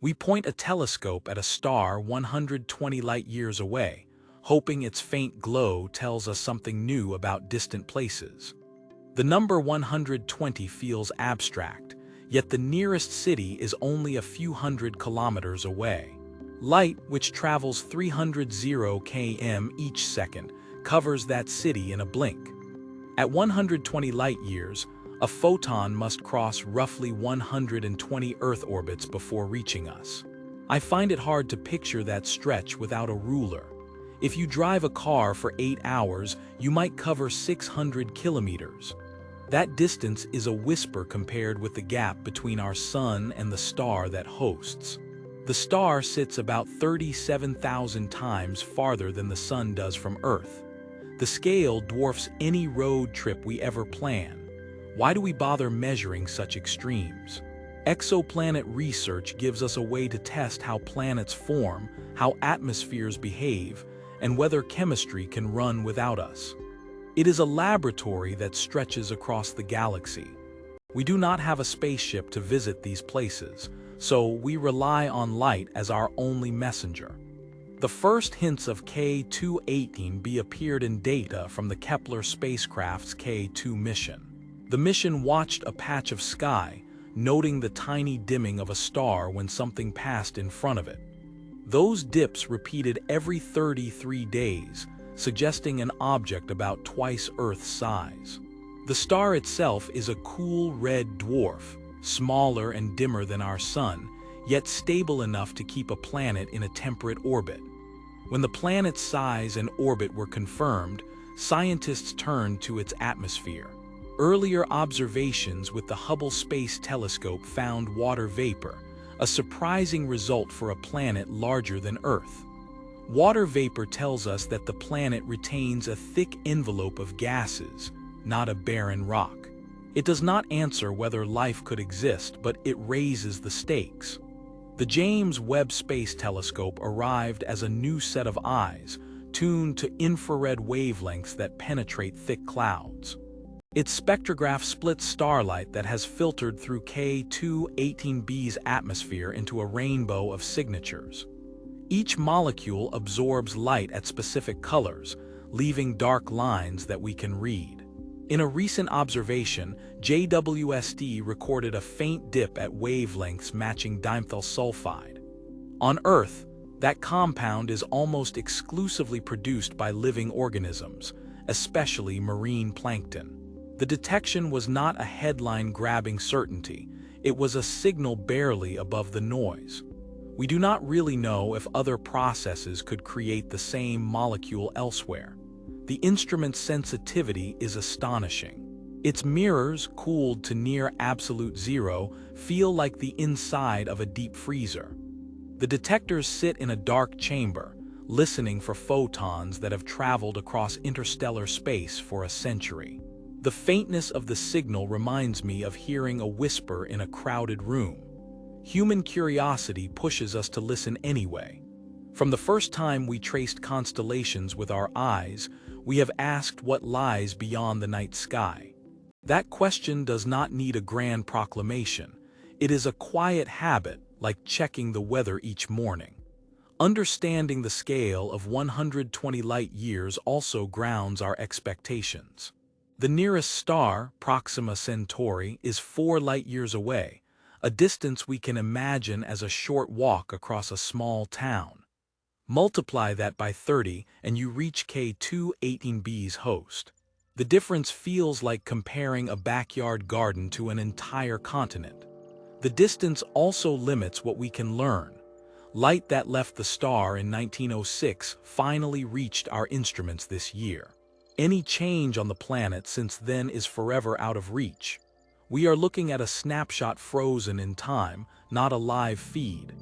We point a telescope at a star 120 light-years away, hoping its faint glow tells us something new about distant places. The number 120 feels abstract, yet the nearest city is only a few hundred kilometers away. Light, which travels 300 km each second, covers that city in a blink. At 120 light-years, a photon must cross roughly 120 Earth orbits before reaching us. I find it hard to picture that stretch without a ruler. If you drive a car for 8 hours, you might cover 600 kilometers. That distance is a whisper compared with the gap between our sun and the star that hosts. The star sits about 37,000 times farther than the sun does from Earth. The scale dwarfs any road trip we ever plan. Why do we bother measuring such extremes? Exoplanet research gives us a way to test how planets form, how atmospheres behave, and whether chemistry can run without us. It is a laboratory that stretches across the galaxy. We do not have a spaceship to visit these places, so we rely on light as our only messenger. The first hints of K2-18b appeared in data from the Kepler spacecraft's K2 mission. The mission watched a patch of sky, noting the tiny dimming of a star when something passed in front of it. Those dips repeated every 33 days, suggesting an object about twice Earth's size. The star itself is a cool red dwarf, smaller and dimmer than our sun, yet stable enough to keep a planet in a temperate orbit. When the planet's size and orbit were confirmed, scientists turned to its atmosphere. Earlier observations with the Hubble Space Telescope found water vapor, a surprising result for a planet larger than Earth. Water vapor tells us that the planet retains a thick envelope of gases, not a barren rock. It does not answer whether life could exist, but it raises the stakes. The James Webb Space Telescope arrived as a new set of eyes, tuned to infrared wavelengths that penetrate thick clouds. Its spectrograph splits starlight that has filtered through K2-18b's atmosphere into a rainbow of signatures. Each molecule absorbs light at specific colors, leaving dark lines that we can read. In a recent observation, JWST recorded a faint dip at wavelengths matching dimethyl sulfide. On Earth, that compound is almost exclusively produced by living organisms, especially marine plankton. The detection was not a headline-grabbing certainty, it was a signal barely above the noise. We do not really know if other processes could create the same molecule elsewhere. The instrument's sensitivity is astonishing. Its mirrors, cooled to near absolute zero, feel like the inside of a deep freezer. The detectors sit in a dark chamber, listening for photons that have traveled across interstellar space for a century. The faintness of the signal reminds me of hearing a whisper in a crowded room. Human curiosity pushes us to listen anyway. From the first time we traced constellations with our eyes, we have asked what lies beyond the night sky. That question does not need a grand proclamation. It is a quiet habit, like checking the weather each morning. Understanding the scale of 120 light-years also grounds our expectations. The nearest star, Proxima Centauri, is 4 light-years away, a distance we can imagine as a short walk across a small town. Multiply that by 30 and you reach K2-18b's host. The difference feels like comparing a backyard garden to an entire continent. The distance also limits what we can learn. Light that left the star in 1906 finally reached our instruments this year. Any change on the planet since then is forever out of reach. We are looking at a snapshot frozen in time, not a live feed.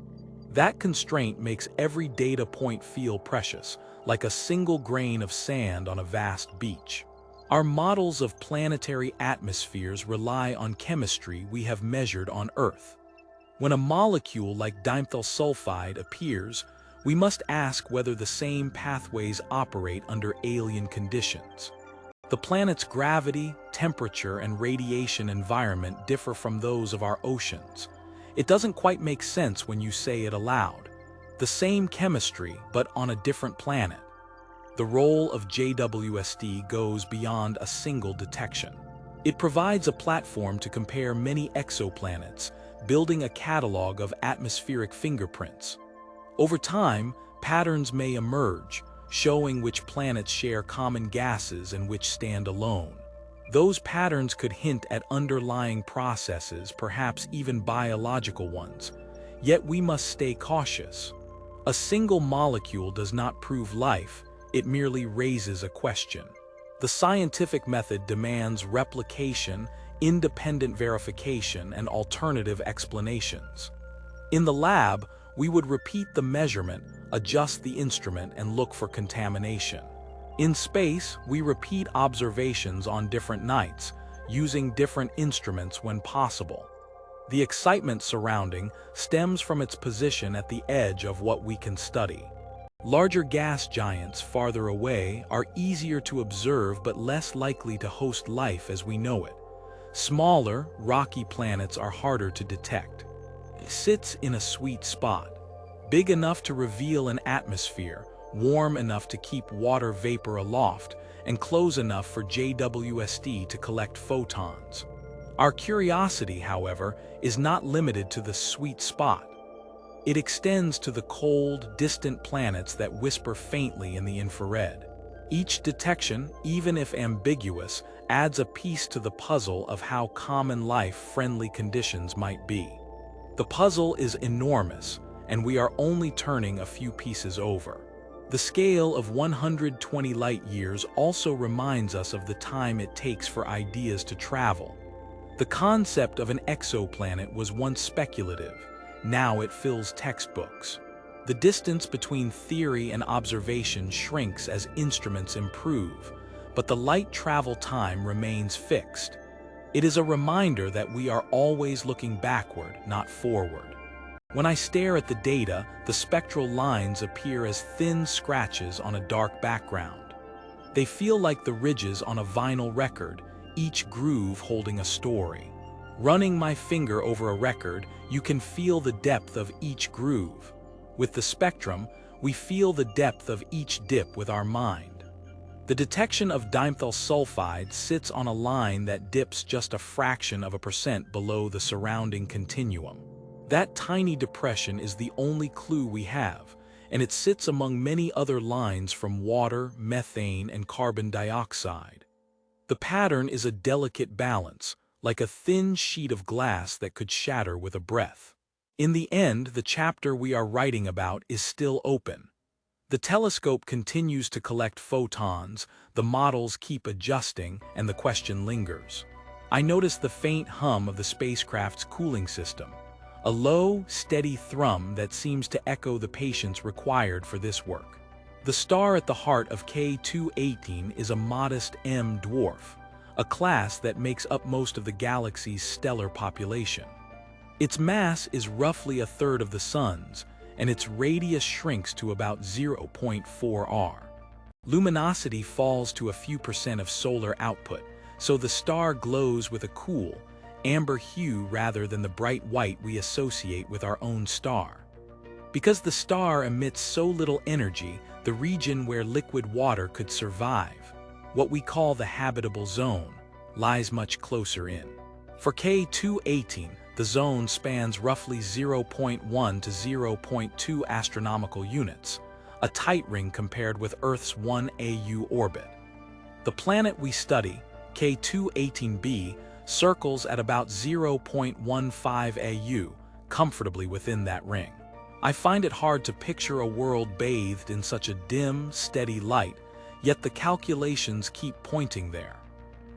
That constraint makes every data point feel precious, like a single grain of sand on a vast beach. Our models of planetary atmospheres rely on chemistry we have measured on Earth. When a molecule like dimethyl sulfide appears, we must ask whether the same pathways operate under alien conditions. The planet's gravity, temperature, and radiation environment differ from those of our oceans. It doesn't quite make sense when you say it aloud. The same chemistry, but on a different planet. The role of JWST goes beyond a single detection. It provides a platform to compare many exoplanets, building a catalog of atmospheric fingerprints. Over time, patterns may emerge, showing which planets share common gases and which stand alone. Those patterns could hint at underlying processes, perhaps even biological ones. Yet we must stay cautious. A single molecule does not prove life, it merely raises a question. The scientific method demands replication, independent verification, and alternative explanations. In the lab, we would repeat the measurement, adjust the instrument, and look for contamination. In space, we repeat observations on different nights, using different instruments when possible. The excitement surrounding stems from its position at the edge of what we can study. Larger gas giants farther away are easier to observe but less likely to host life as we know it. Smaller, rocky planets are harder to detect. It sits in a sweet spot, big enough to reveal an atmosphere, warm enough to keep water vapor aloft, and close enough for JWST to collect photons. Our curiosity, however, is not limited to the sweet spot. It extends to the cold, distant planets that whisper faintly in the infrared. Each detection, even if ambiguous, adds a piece to the puzzle of how common life-friendly conditions might be. The puzzle is enormous, and we are only turning a few pieces over. The scale of 120 light-years also reminds us of the time it takes for ideas to travel. The concept of an exoplanet was once speculative. Now it fills textbooks. The distance between theory and observation shrinks as instruments improve, but the light travel time remains fixed. It is a reminder that we are always looking backward, not forward. When I stare at the data, the spectral lines appear as thin scratches on a dark background. They feel like the ridges on a vinyl record, each groove holding a story. Running my finger over a record, you can feel the depth of each groove. With the spectrum, we feel the depth of each dip with our mind. The detection of dimethyl sulfide sits on a line that dips just a fraction of a percent below the surrounding continuum. That tiny depression is the only clue we have, and it sits among many other lines from water, methane, and carbon dioxide. The pattern is a delicate balance, like a thin sheet of glass that could shatter with a breath. In the end, the chapter we are writing about is still open. The telescope continues to collect photons, the models keep adjusting, and the question lingers. I notice the faint hum of the spacecraft's cooling system, a low, steady thrum that seems to echo the patience required for this work. The star at the heart of K2-18 is a modest M dwarf, a class that makes up most of the galaxy's stellar population. Its mass is roughly a third of the Sun's, and its radius shrinks to about 0.4 R. Luminosity falls to a few percent of solar output, so the star glows with a cool, amber hue rather than the bright white we associate with our own star. Because the star emits so little energy, the region where liquid water could survive, what we call the habitable zone, lies much closer in. For K2-18, the zone spans roughly 0.1 to 0.2 astronomical units, a tight ring compared with Earth's 1 AU orbit. The planet we study, K2-18b, circles at about 0.15 AU, comfortably within that ring. I find it hard to picture a world bathed in such a dim, steady light, yet the calculations keep pointing there.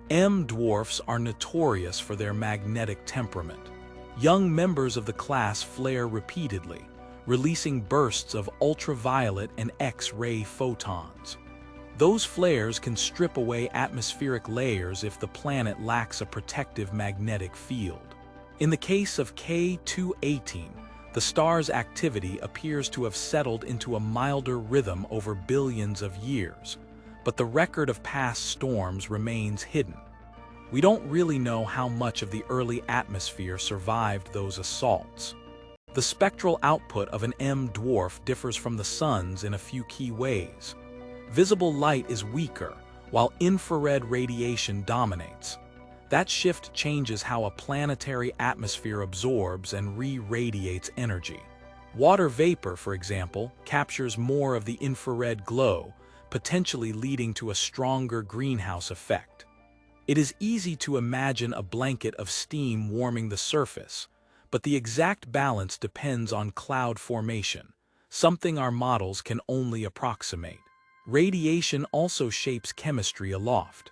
M dwarfs are notorious for their magnetic temperament. Young members of the class flare repeatedly, releasing bursts of ultraviolet and X-ray photons. Those flares can strip away atmospheric layers if the planet lacks a protective magnetic field. In the case of K2-18, the star's activity appears to have settled into a milder rhythm over billions of years, but the record of past storms remains hidden. we don't really know how much of the early atmosphere survived those assaults. The spectral output of an M dwarf differs from the Sun's in a few key ways. Visible light is weaker, while infrared radiation dominates. That shift changes how a planetary atmosphere absorbs and re-radiates energy. Water vapor, for example, captures more of the infrared glow, potentially leading to a stronger greenhouse effect. It is easy to imagine a blanket of steam warming the surface, but the exact balance depends on cloud formation, something our models can only approximate. Radiation also shapes chemistry aloft.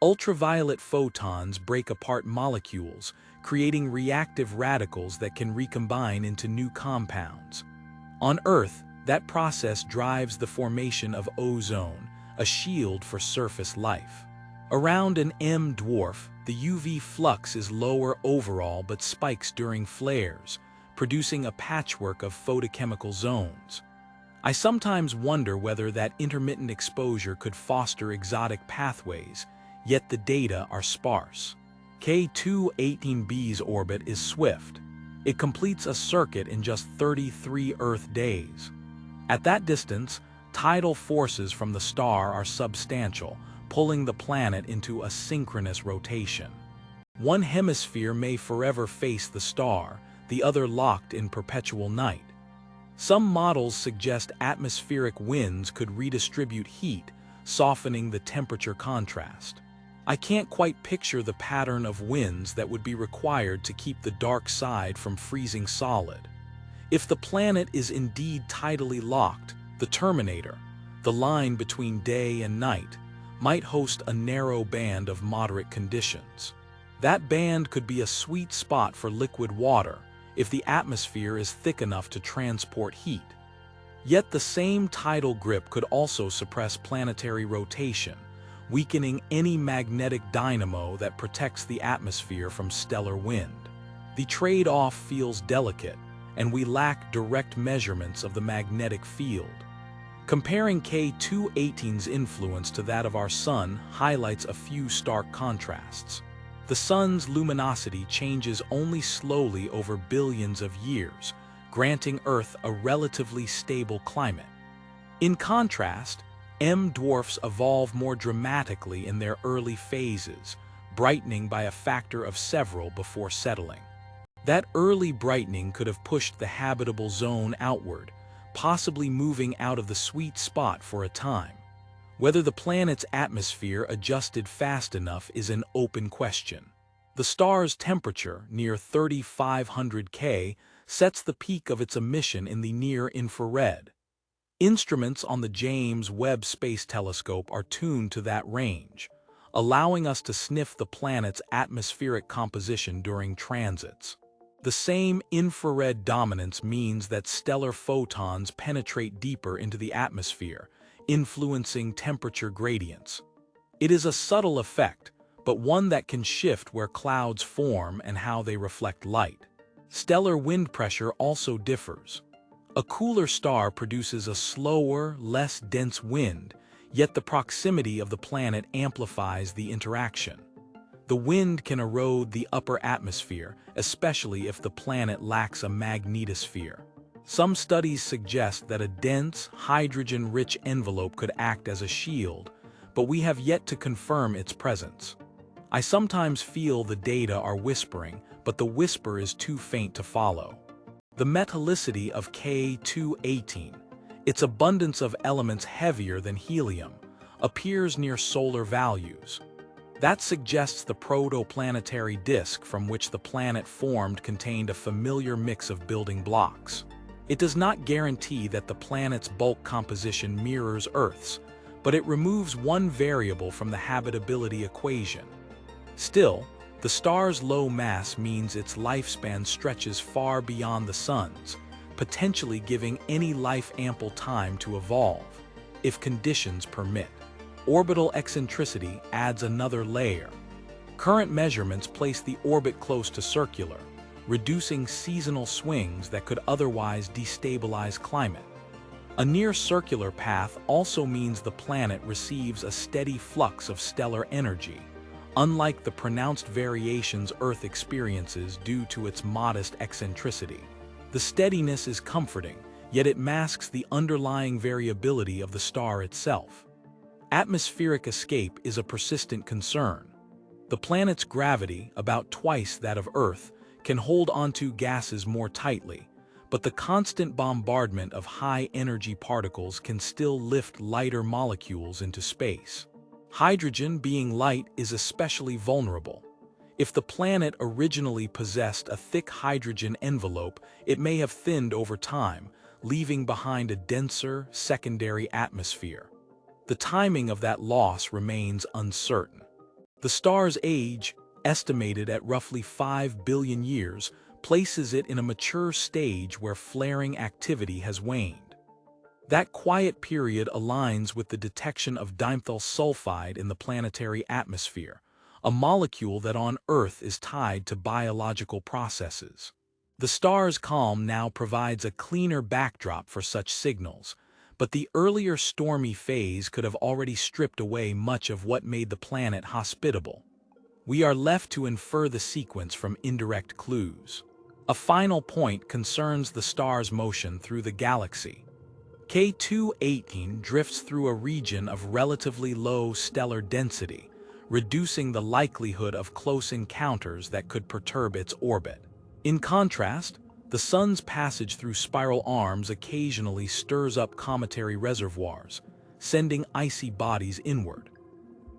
Ultraviolet photons break apart molecules, creating reactive radicals that can recombine into new compounds. On Earth, that process drives the formation of ozone, a shield for surface life. Around an M dwarf, the UV flux is lower overall but spikes during flares, producing a patchwork of photochemical zones. I sometimes wonder whether that intermittent exposure could foster exotic pathways, yet the data are sparse. K2-18b's orbit is swift. It completes a circuit in just 33 Earth days. At that distance, tidal forces from the star are substantial, pulling the planet into a synchronous rotation. One hemisphere may forever face the star, the other locked in perpetual night. Some models suggest atmospheric winds could redistribute heat, softening the temperature contrast. I can't quite picture the pattern of winds that would be required to keep the dark side from freezing solid. If the planet is indeed tidally locked, the terminator, the line between day and night, might host a narrow band of moderate conditions. That band could be a sweet spot for liquid water if the atmosphere is thick enough to transport heat. Yet the same tidal grip could also suppress planetary rotation, weakening any magnetic dynamo that protects the atmosphere from stellar wind. The trade-off feels delicate, and we lack direct measurements of the magnetic field. Comparing K2-18's influence to that of our Sun highlights a few stark contrasts. The Sun's luminosity changes only slowly over billions of years, granting Earth a relatively stable climate. In contrast, M dwarfs evolve more dramatically in their early phases, brightening by a factor of several before settling. That early brightening could have pushed the habitable zone outward, possibly moving out of the sweet spot for a time. Whether the planet's atmosphere adjusted fast enough is an open question. The star's temperature, near 3,500 K, sets the peak of its emission in the near-infrared. Instruments on the James Webb Space Telescope are tuned to that range, allowing us to sniff the planet's atmospheric composition during transits. The same infrared dominance means that stellar photons penetrate deeper into the atmosphere, influencing temperature gradients. It is a subtle effect, but one that can shift where clouds form and how they reflect light. Stellar wind pressure also differs. A cooler star produces a slower, less dense wind, yet the proximity of the planet amplifies the interaction. The wind can erode the upper atmosphere, especially if the planet lacks a magnetosphere. Some studies suggest that a dense, hydrogen-rich envelope could act as a shield, but we have yet to confirm its presence. I sometimes feel the data are whispering, but the whisper is too faint to follow. The metallicity of K2-18, its abundance of elements heavier than helium, appears near solar values. That suggests the protoplanetary disk from which the planet formed contained a familiar mix of building blocks. It does not guarantee that the planet's bulk composition mirrors Earth's, but it removes one variable from the habitability equation. Still, the star's low mass means its lifespan stretches far beyond the Sun's, potentially giving any life ample time to evolve, if conditions permit. Orbital eccentricity adds another layer. Current measurements place the orbit close to circular, reducing seasonal swings that could otherwise destabilize climate. A near-circular path also means the planet receives a steady flux of stellar energy, unlike the pronounced variations Earth experiences due to its modest eccentricity. The steadiness is comforting, yet it masks the underlying variability of the star itself. Atmospheric escape is a persistent concern. The planet's gravity, about twice that of Earth, can hold onto gases more tightly, but the constant bombardment of high-energy particles can still lift lighter molecules into space. Hydrogen, being light, is especially vulnerable. If the planet originally possessed a thick hydrogen envelope, it may have thinned over time, leaving behind a denser, secondary atmosphere. The timing of that loss remains uncertain. The star's age, estimated at roughly 5 billion years, places it in a mature stage where flaring activity has waned. That quiet period aligns with the detection of dimethyl sulfide in the planetary atmosphere, a molecule that on Earth is tied to biological processes. The star's calm now provides a cleaner backdrop for such signals, but the earlier stormy phase could have already stripped away much of what made the planet hospitable. We are left to infer the sequence from indirect clues. A final point concerns the star's motion through the galaxy. K2-18 drifts through a region of relatively low stellar density, reducing the likelihood of close encounters that could perturb its orbit. In contrast, the Sun's passage through spiral arms occasionally stirs up cometary reservoirs, sending icy bodies inward.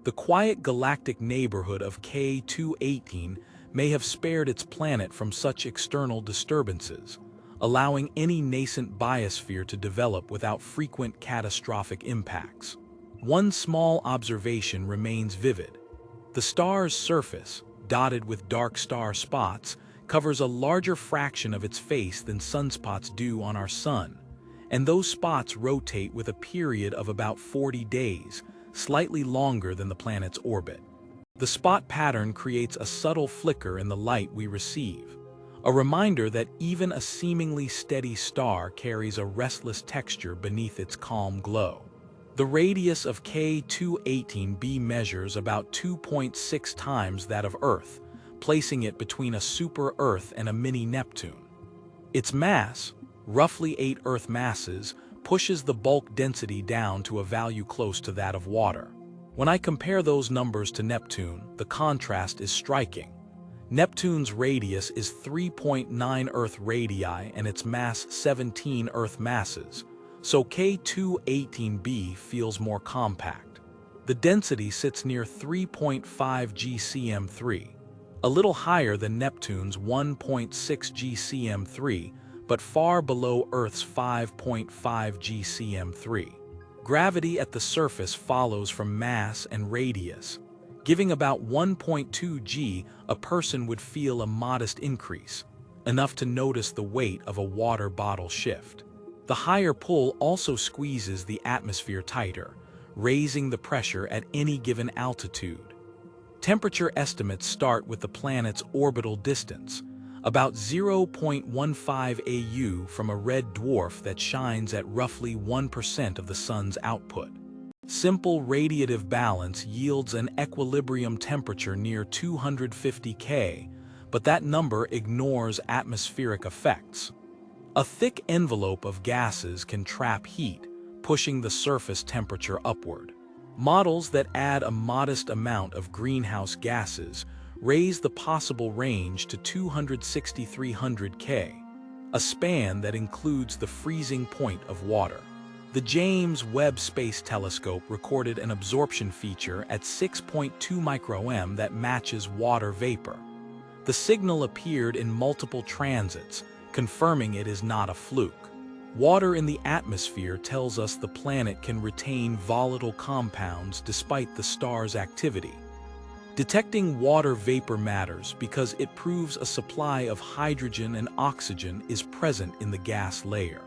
The quiet galactic neighborhood of K2-18 may have spared its planet from such external disturbances, allowing any nascent biosphere to develop without frequent catastrophic impacts. One small observation remains vivid. The star's surface, dotted with dark star spots, covers a larger fraction of its face than sunspots do on our Sun, and those spots rotate with a period of about 40 days, slightly longer than the planet's orbit. The spot pattern creates a subtle flicker in the light we receive, a reminder that even a seemingly steady star carries a restless texture beneath its calm glow. The radius of K2-18b measures about 2.6 times that of Earth, placing it between a super-Earth and a mini-Neptune. Its mass, roughly 8 Earth masses, pushes the bulk density down to a value close to that of water. When I compare those numbers to Neptune, the contrast is striking. Neptune's radius is 3.9 Earth radii and its mass 17 Earth masses, so K2-18b feels more compact. The density sits near 3.5 GCm3, a little higher than Neptune's 1.6 GCm3, but far below Earth's 5.5 GCm3. Gravity at the surface follows from mass and radius. Giving about 1.2 g, a person would feel a modest increase, enough to notice the weight of a water bottle shift. The higher pull also squeezes the atmosphere tighter, raising the pressure at any given altitude. Temperature estimates start with the planet's orbital distance, about 0.15 AU from a red dwarf that shines at roughly 1% of the Sun's output. Simple radiative balance yields an equilibrium temperature near 250 K, but that number ignores atmospheric effects. A thick envelope of gases can trap heat, pushing the surface temperature upward. Models that add a modest amount of greenhouse gases raise the possible range to 260–300 K, a span that includes the freezing point of water. The James Webb Space Telescope recorded an absorption feature at 6.2 microM that matches water vapor. The signal appeared in multiple transits, confirming it is not a fluke. Water in the atmosphere tells us the planet can retain volatile compounds despite the star's activity. Detecting water vapor matters because it proves a supply of hydrogen and oxygen is present in the gas layer.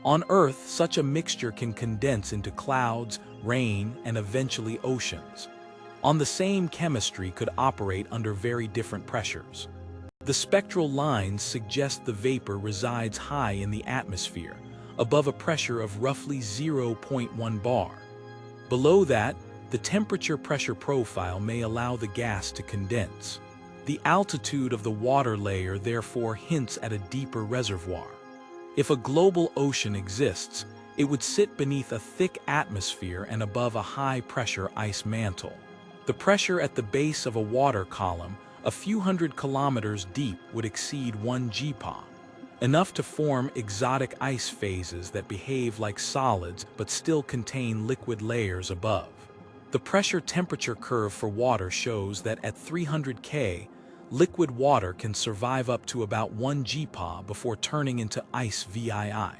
On Earth, such a mixture can condense into clouds, rain, and eventually oceans. On the same chemistry could operate under very different pressures. The spectral lines suggest the vapor resides high in the atmosphere, above a pressure of roughly 0.1 bar. Below that, the temperature-pressure profile may allow the gas to condense. The altitude of the water layer therefore hints at a deeper reservoir. If a global ocean exists, it would sit beneath a thick atmosphere and above a high-pressure ice mantle. The pressure at the base of a water column, a few hundred kilometers deep, would exceed 1 GPa, enough to form exotic ice phases that behave like solids but still contain liquid layers above. The pressure-temperature curve for water shows that at 300 K, liquid water can survive up to about 1 GPa before turning into ice VII.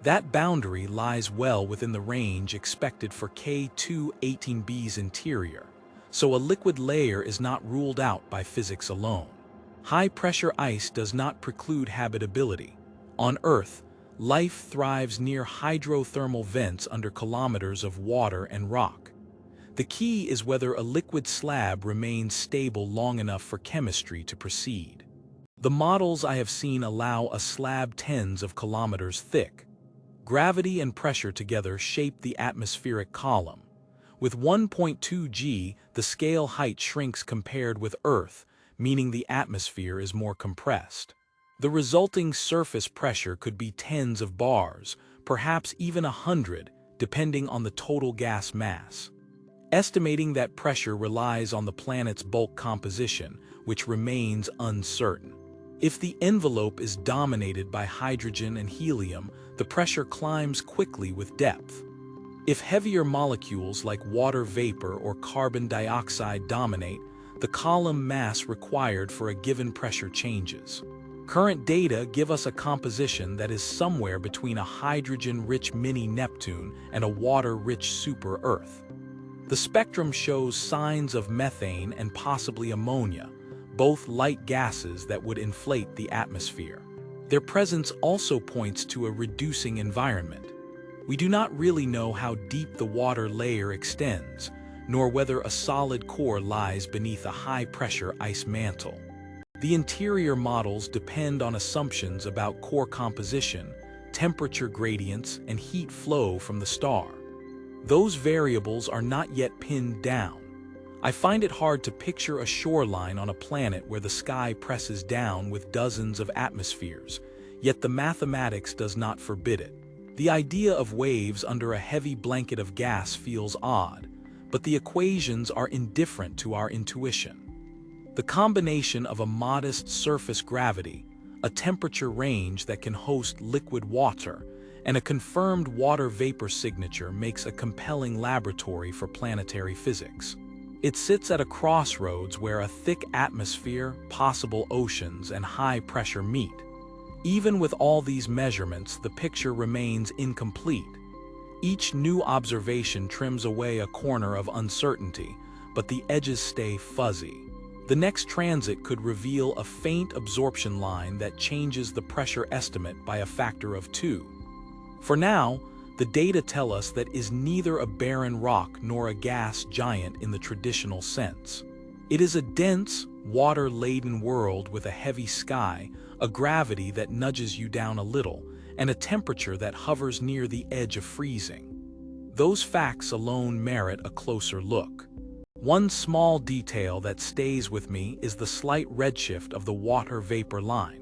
That boundary lies well within the range expected for K2-18b's interior, so a liquid layer is not ruled out by physics alone. High-pressure ice does not preclude habitability. On Earth, life thrives near hydrothermal vents under kilometers of water and rock. The key is whether a liquid slab remains stable long enough for chemistry to proceed. The models I have seen allow a slab tens of kilometers thick. Gravity and pressure together shape the atmospheric column. With 1.2 g, the scale height shrinks compared with Earth, meaning the atmosphere is more compressed. The resulting surface pressure could be tens of bars, perhaps even 100, depending on the total gas mass. Estimating that pressure relies on the planet's bulk composition, which remains uncertain. If the envelope is dominated by hydrogen and helium, the pressure climbs quickly with depth. If heavier molecules like water vapor or carbon dioxide dominate, the column mass required for a given pressure changes. Current data give us a composition that is somewhere between a hydrogen-rich mini-Neptune and a water-rich super-Earth. The spectrum shows signs of methane and possibly ammonia, both light gases that would inflate the atmosphere. Their presence also points to a reducing environment. We do not really know how deep the water layer extends, nor whether a solid core lies beneath a high-pressure ice mantle. The interior models depend on assumptions about core composition, temperature gradients, and heat flow from the star. Those variables are not yet pinned down. I find it hard to picture a shoreline on a planet where the sky presses down with dozens of atmospheres, yet the mathematics does not forbid it. The idea of waves under a heavy blanket of gas feels odd, but the equations are indifferent to our intuition. The combination of a modest surface gravity, a temperature range that can host liquid water, and a confirmed water vapor signature makes a compelling laboratory for planetary physics. It sits at a crossroads where a thick atmosphere, possible oceans, and high pressure meet. Even with all these measurements, the picture remains incomplete. Each new observation trims away a corner of uncertainty, but the edges stay fuzzy. The next transit could reveal a faint absorption line that changes the pressure estimate by a factor of 2. For now, the data tell us that is neither a barren rock nor a gas giant in the traditional sense. It is a dense, water-laden world with a heavy sky, a gravity that nudges you down a little, and a temperature that hovers near the edge of freezing. Those facts alone merit a closer look. One small detail that stays with me is the slight redshift of the water vapor line.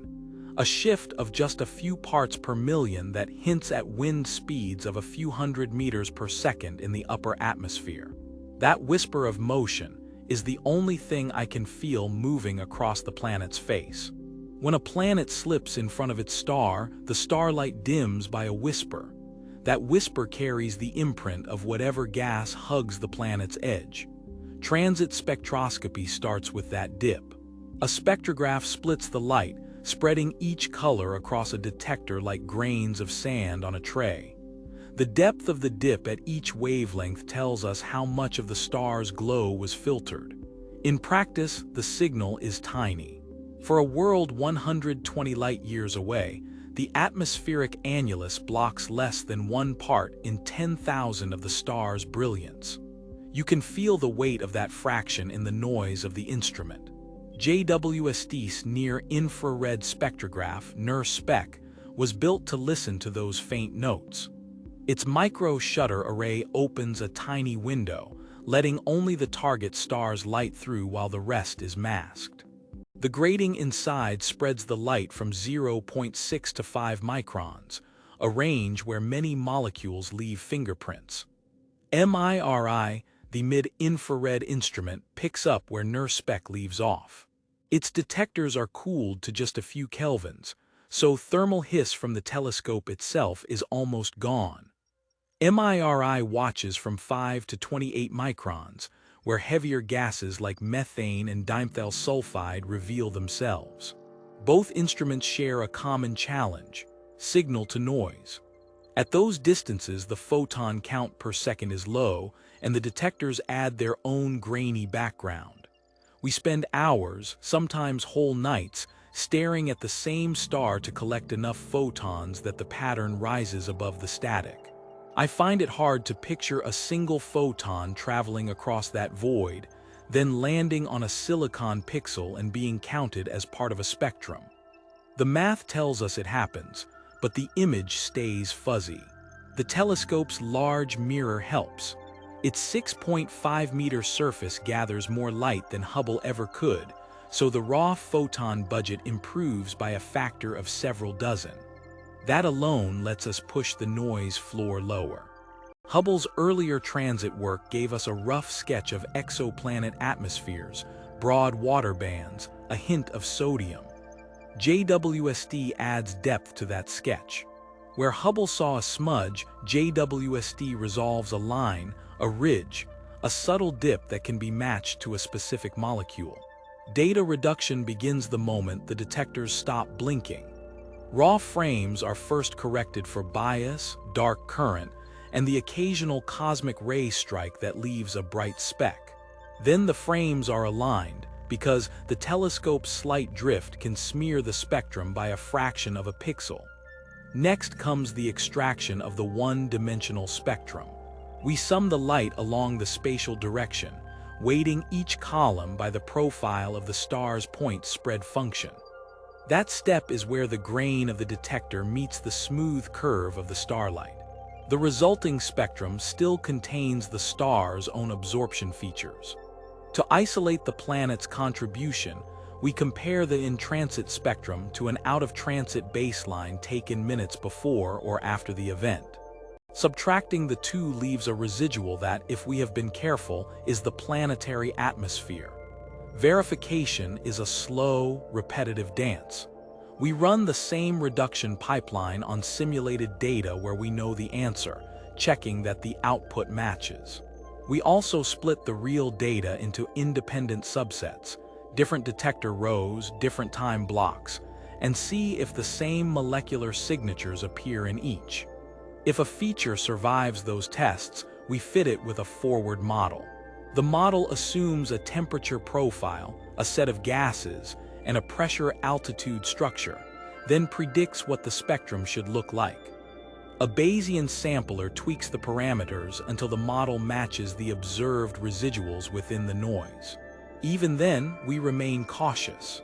A shift of just a few parts per million that hints at wind speeds of a few hundred meters per second in the upper atmosphere. That whisper of motion is the only thing I can feel moving across the planet's face. When a planet slips in front of its star, the starlight dims by a whisper. That whisper carries the imprint of whatever gas hugs the planet's edge. Transit spectroscopy starts with that dip. A spectrograph splits the light, spreading each color across a detector like grains of sand on a tray. The depth of the dip at each wavelength tells us how much of the star's glow was filtered. In practice, the signal is tiny. For a world 120 light-years away, the atmospheric annulus blocks less than 1 part in 10,000 of the star's brilliance. You can feel the weight of that fraction in the noise of the instrument. JWST's near-infrared spectrograph, NIR-SPEC, was built to listen to those faint notes. Its micro-shutter array opens a tiny window, letting only the target stars light through while the rest is masked. The grating inside spreads the light from 0.6 to 5 microns, a range where many molecules leave fingerprints. MIRI, the mid-infrared instrument, picks up where NIRSpec leaves off. Its detectors are cooled to just a few kelvins, so thermal hiss from the telescope itself is almost gone. MIRI watches from 5 to 28 microns, where heavier gases like methane and dimethyl sulfide reveal themselves. Both instruments share a common challenge: signal to noise. At those distances, the photon count per second is low, and the detectors add their own grainy background. We spend hours, sometimes whole nights, staring at the same star to collect enough photons that the pattern rises above the static. I find it hard to picture a single photon traveling across that void, then landing on a silicon pixel and being counted as part of a spectrum. The math tells us it happens, but the image stays fuzzy. The telescope's large mirror helps. Its 6.5-meter surface gathers more light than Hubble ever could, so the raw photon budget improves by a factor of several dozen. That alone lets us push the noise floor lower. Hubble's earlier transit work gave us a rough sketch of exoplanet atmospheres, broad water bands, a hint of sodium. JWST adds depth to that sketch. Where Hubble saw a smudge, JWST resolves a line, a ridge, a subtle dip that can be matched to a specific molecule. Data reduction begins the moment the detectors stop blinking. Raw frames are first corrected for bias, dark current, and the occasional cosmic ray strike that leaves a bright speck. Then the frames are aligned, because the telescope's slight drift can smear the spectrum by a fraction of a pixel. Next comes the extraction of the one-dimensional spectrum. We sum the light along the spatial direction, weighting each column by the profile of the star's point spread function. That step is where the grain of the detector meets the smooth curve of the starlight. The resulting spectrum still contains the star's own absorption features. To isolate the planet's contribution, we compare the in-transit spectrum to an out-of-transit baseline taken minutes before or after the event. Subtracting the two leaves a residual that, if we have been careful, is the planetary atmosphere. Verification is a slow, repetitive dance. We run the same reduction pipeline on simulated data where we know the answer, checking that the output matches. We also split the real data into independent subsets, different detector rows, different time blocks, and see if the same molecular signatures appear in each. If a feature survives those tests, we fit it with a forward model. The model assumes a temperature profile, a set of gases, and a pressure-altitude structure, then predicts what the spectrum should look like. A Bayesian sampler tweaks the parameters until the model matches the observed residuals within the noise. Even then, we remain cautious.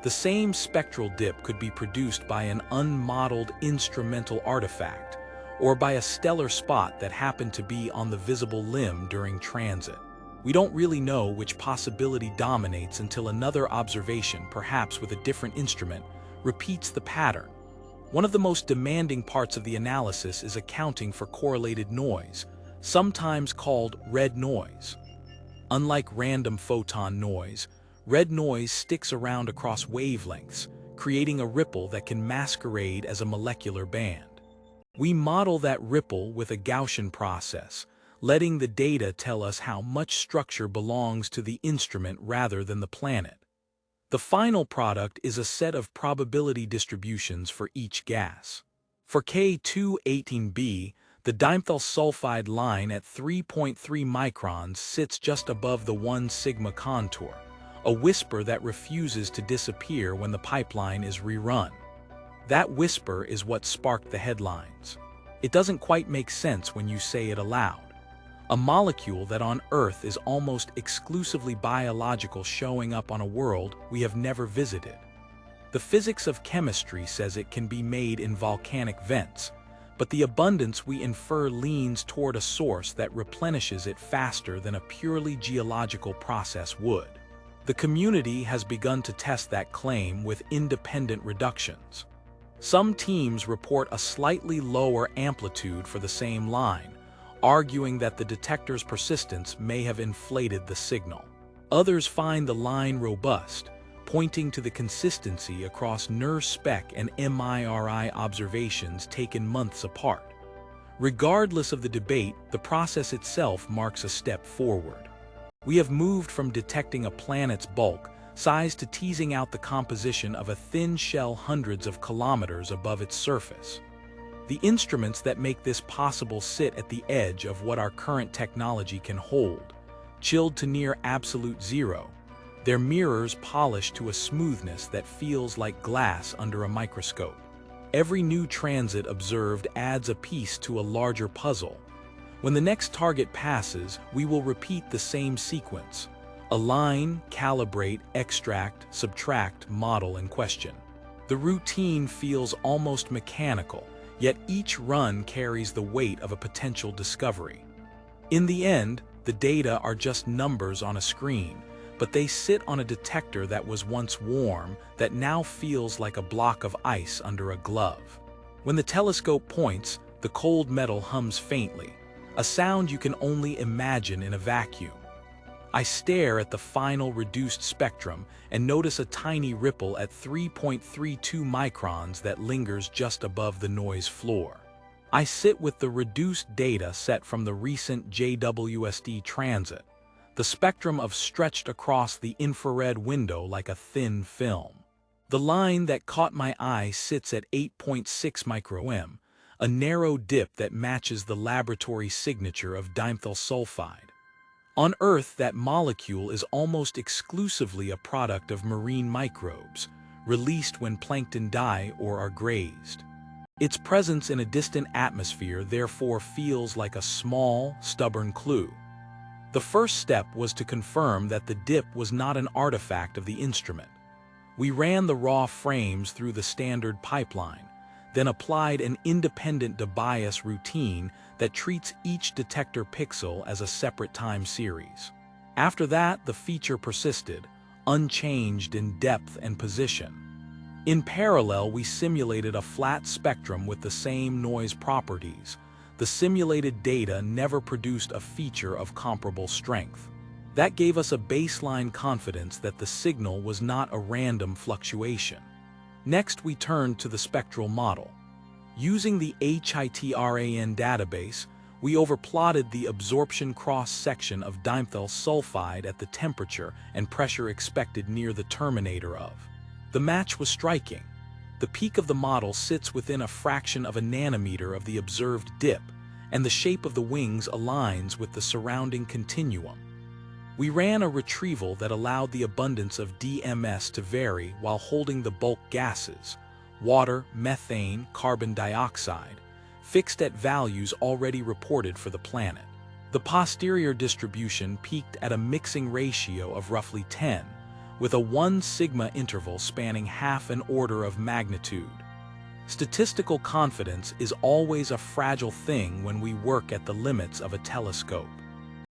The same spectral dip could be produced by an unmodeled instrumental artifact, or by a stellar spot that happened to be on the visible limb during transit. We don't really know which possibility dominates until another observation, perhaps with a different instrument, repeats the pattern. One of the most demanding parts of the analysis is accounting for correlated noise, sometimes called red noise. Unlike random photon noise, red noise sticks around across wavelengths, creating a ripple that can masquerade as a molecular band. We model that ripple with a Gaussian process, letting the data tell us how much structure belongs to the instrument rather than the planet. The final product is a set of probability distributions for each gas. For K2-18b, the dimethyl sulfide line at 3.3 microns sits just above the 1 sigma contour, a whisper that refuses to disappear when the pipeline is rerun. That whisper is what sparked the headlines. It doesn't quite make sense when you say it aloud. A molecule that on Earth is almost exclusively biological showing up on a world we have never visited. The physics of chemistry says it can be made in volcanic vents, but the abundance we infer leans toward a source that replenishes it faster than a purely geological process would. The community has begun to test that claim with independent reductions. Some teams report a slightly lower amplitude for the same line, arguing that the detector's persistence may have inflated the signal. Others find the line robust, pointing to the consistency across NIRS-SPEC and MIRI observations taken months apart. Regardless of the debate, the process itself marks a step forward. We have moved from detecting a planet's bulk size to teasing out the composition of a thin shell hundreds of kilometers above its surface. The instruments that make this possible sit at the edge of what our current technology can hold, chilled to near absolute zero, their mirrors polished to a smoothness that feels like glass under a microscope. Every new transit observed adds a piece to a larger puzzle. When the next target passes, we will repeat the same sequence: align, calibrate, extract, subtract, model, and question. The routine feels almost mechanical, yet each run carries the weight of a potential discovery. In the end, the data are just numbers on a screen, but they sit on a detector that was once warm, that now feels like a block of ice under a glove. When the telescope points, the cold metal hums faintly, a sound you can only imagine in a vacuum. I stare at the final reduced spectrum and notice a tiny ripple at 3.32 microns that lingers just above the noise floor. I sit with the reduced data set from the recent JWST transit, the spectrum of stretched across the infrared window like a thin film. The line that caught my eye sits at 8.6 microM, a narrow dip that matches the laboratory signature of dimethyl sulfide. On Earth, that molecule is almost exclusively a product of marine microbes, released when plankton die or are grazed. Its presence in a distant atmosphere therefore feels like a small, stubborn clue. The first step was to confirm that the dip was not an artifact of the instrument. We ran the raw frames through the standard pipeline, then applied an independent debias routine that treats each detector pixel as a separate time series. After that, the feature persisted, unchanged in depth and position. In parallel, we simulated a flat spectrum with the same noise properties. The simulated data never produced a feature of comparable strength. That gave us a baseline confidence that the signal was not a random fluctuation. Next, we turned to the spectral model. Using the Hycean database, we overplotted the absorption cross-section of dimethyl sulfide at the temperature and pressure expected near the terminator of. The match was striking. The peak of the model sits within a fraction of a nanometer of the observed dip, and the shape of the wings aligns with the surrounding continuum. We ran a retrieval that allowed the abundance of DMS to vary while holding the bulk gases, water, methane, carbon dioxide, fixed at values already reported for the planet. The posterior distribution peaked at a mixing ratio of roughly 10, with a 1 sigma interval spanning half an order of magnitude. Statistical confidence is always a fragile thing when we work at the limits of a telescope.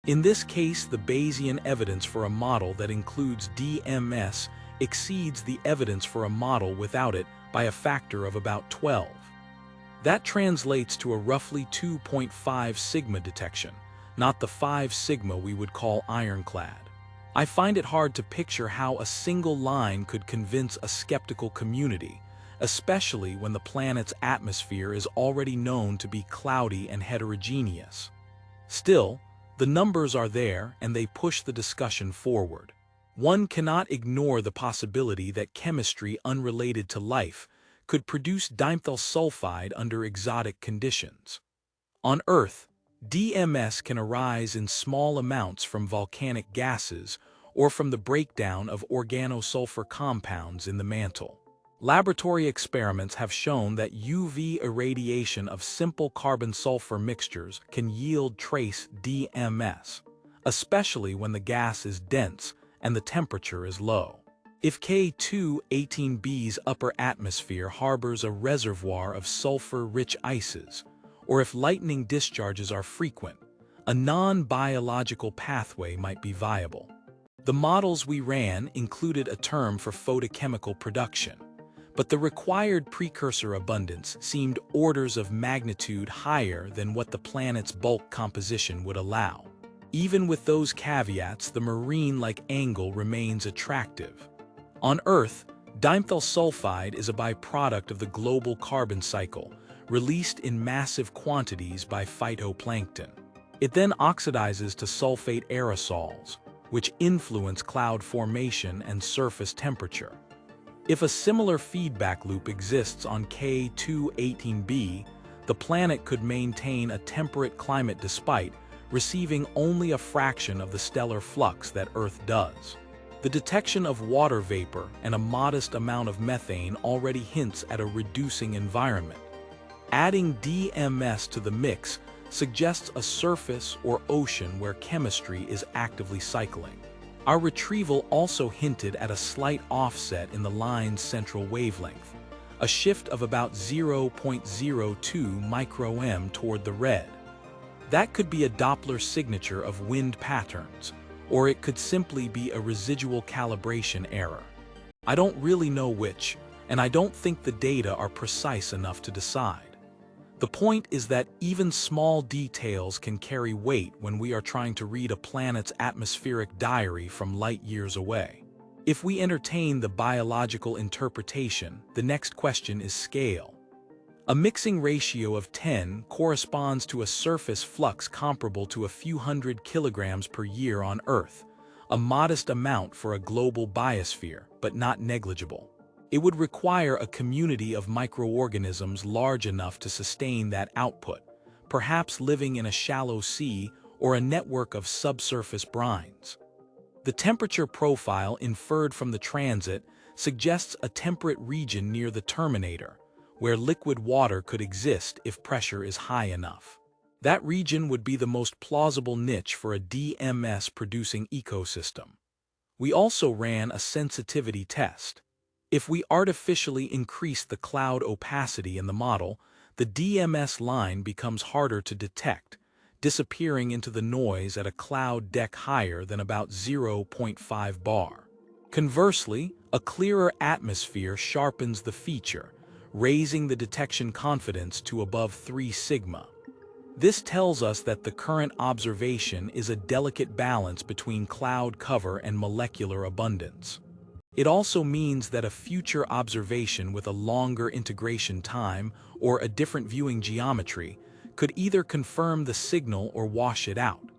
In this case, the Bayesian evidence for a model that includes DMS exceeds the evidence for a model without it by a factor of about 12. That translates to a roughly 2.5 sigma detection, not the 5 sigma we would call ironclad. I find it hard to picture how a single line could convince a skeptical community, especially when the planet's atmosphere is already known to be cloudy and heterogeneous. Still, the numbers are there and they push the discussion forward. One cannot ignore the possibility that chemistry unrelated to life could produce dimethyl sulfide under exotic conditions. On Earth, DMS can arise in small amounts from volcanic gases or from the breakdown of organosulfur compounds in the mantle. Laboratory experiments have shown that UV irradiation of simple carbon-sulfur mixtures can yield trace DMS, especially when the gas is dense and the temperature is low. If K2-18b's upper atmosphere harbors a reservoir of sulfur-rich ices, or if lightning discharges are frequent, a non-biological pathway might be viable. The models we ran included a term for photochemical production, but the required precursor abundance seemed orders of magnitude higher than what the planet's bulk composition would allow. Even with those caveats, the marine-like angle remains attractive. On Earth, dimethyl sulfide is a byproduct of the global carbon cycle, released in massive quantities by phytoplankton. It then oxidizes to sulfate aerosols, which influence cloud formation and surface temperature. If a similar feedback loop exists on K2-18b, the planet could maintain a temperate climate despite receiving only a fraction of the stellar flux that Earth does. The detection of water vapor and a modest amount of methane already hints at a reducing environment. Adding DMS to the mix suggests a surface or ocean where chemistry is actively cycling. Our retrieval also hinted at a slight offset in the line's central wavelength, a shift of about 0.02 microM toward the red. That could be a Doppler signature of wind patterns, or it could simply be a residual calibration error. I don't really know which, and I don't think the data are precise enough to decide. The point is that even small details can carry weight when we are trying to read a planet's atmospheric diary from light years away. If we entertain the biological interpretation, the next question is scale. A mixing ratio of 10 corresponds to a surface flux comparable to a few hundred kilograms per year on Earth, a modest amount for a global biosphere, but not negligible. It would require a community of microorganisms large enough to sustain that output, perhaps living in a shallow sea or a network of subsurface brines. The temperature profile inferred from the transit suggests a temperate region near the terminator, where liquid water could exist if pressure is high enough. That region would be the most plausible niche for a DMS-producing ecosystem. We also ran a sensitivity test. If we artificially increase the cloud opacity in the model, the DMS line becomes harder to detect, disappearing into the noise at a cloud deck higher than about 0.5 bar. Conversely, a clearer atmosphere sharpens the feature, raising the detection confidence to above 3 sigma. This tells us that the current observation is a delicate balance between cloud cover and molecular abundance. It also means that a future observation with a longer integration time or a different viewing geometry could either confirm the signal or wash it out.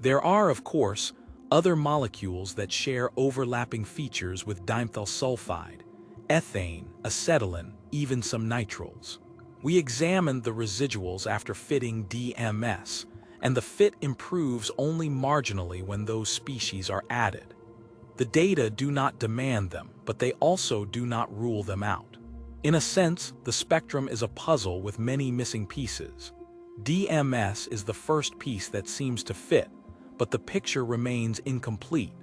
There are, of course, other molecules that share overlapping features with dimethyl sulfide, ethane, acetylene, even some nitriles. We examined the residuals after fitting DMS, and the fit improves only marginally when those species are added. The data do not demand them, but they also do not rule them out. In a sense, the spectrum is a puzzle with many missing pieces. DMS is the first piece that seems to fit, but the picture remains incomplete.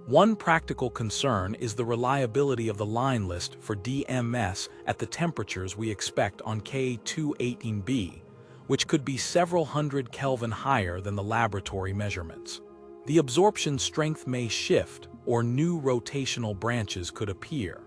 One practical concern is the reliability of the line list for DMS at the temperatures we expect on K2-18b, which could be several hundred Kelvin higher than the laboratory measurements. The absorption strength may shift, or new rotational branches could appear.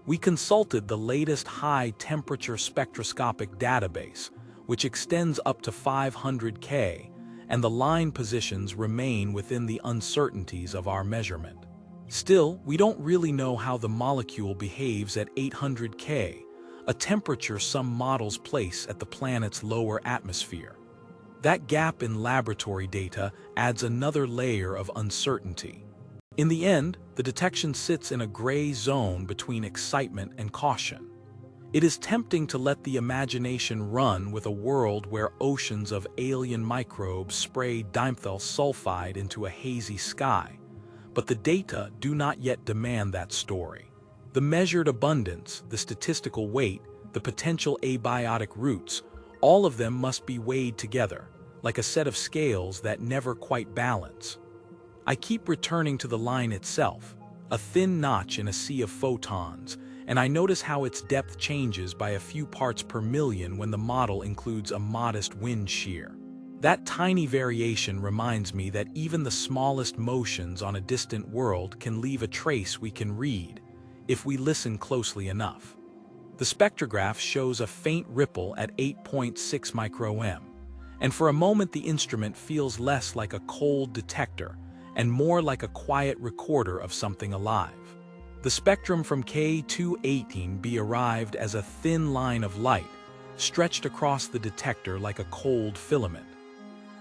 We consulted the latest high-temperature spectroscopic database, which extends up to 500 K, and the line positions remain within the uncertainties of our measurement. Still, we don't really know how the molecule behaves at 800 K, a temperature some models place at the planet's lower atmosphere. That gap in laboratory data adds another layer of uncertainty. In the end, the detection sits in a gray zone between excitement and caution. It is tempting to let the imagination run with a world where oceans of alien microbes spray dimethyl sulfide into a hazy sky, but the data do not yet demand that story. The measured abundance, the statistical weight, the potential abiotic routes, all of them must be weighed together, like a set of scales that never quite balance. I keep returning to the line itself, a thin notch in a sea of photons, and I notice how its depth changes by a few parts per million when the model includes a modest wind shear. That tiny variation reminds me that even the smallest motions on a distant world can leave a trace we can read, if we listen closely enough. The spectrograph shows a faint ripple at 8.6 microM, and for a moment the instrument feels less like a cold detector and more like a quiet recorder of something alive. The spectrum from K2-18b arrived as a thin line of light, stretched across the detector like a cold filament.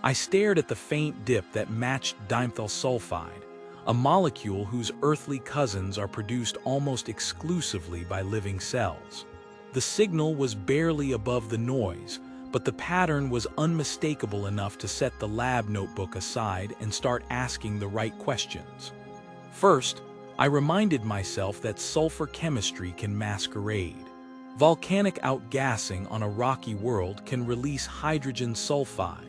I stared at the faint dip that matched dimethyl sulfide, a molecule whose earthly cousins are produced almost exclusively by living cells. The signal was barely above the noise, but the pattern was unmistakable enough to set the lab notebook aside and start asking the right questions. First, I reminded myself that sulfur chemistry can masquerade. Volcanic outgassing on a rocky world can release hydrogen sulfide,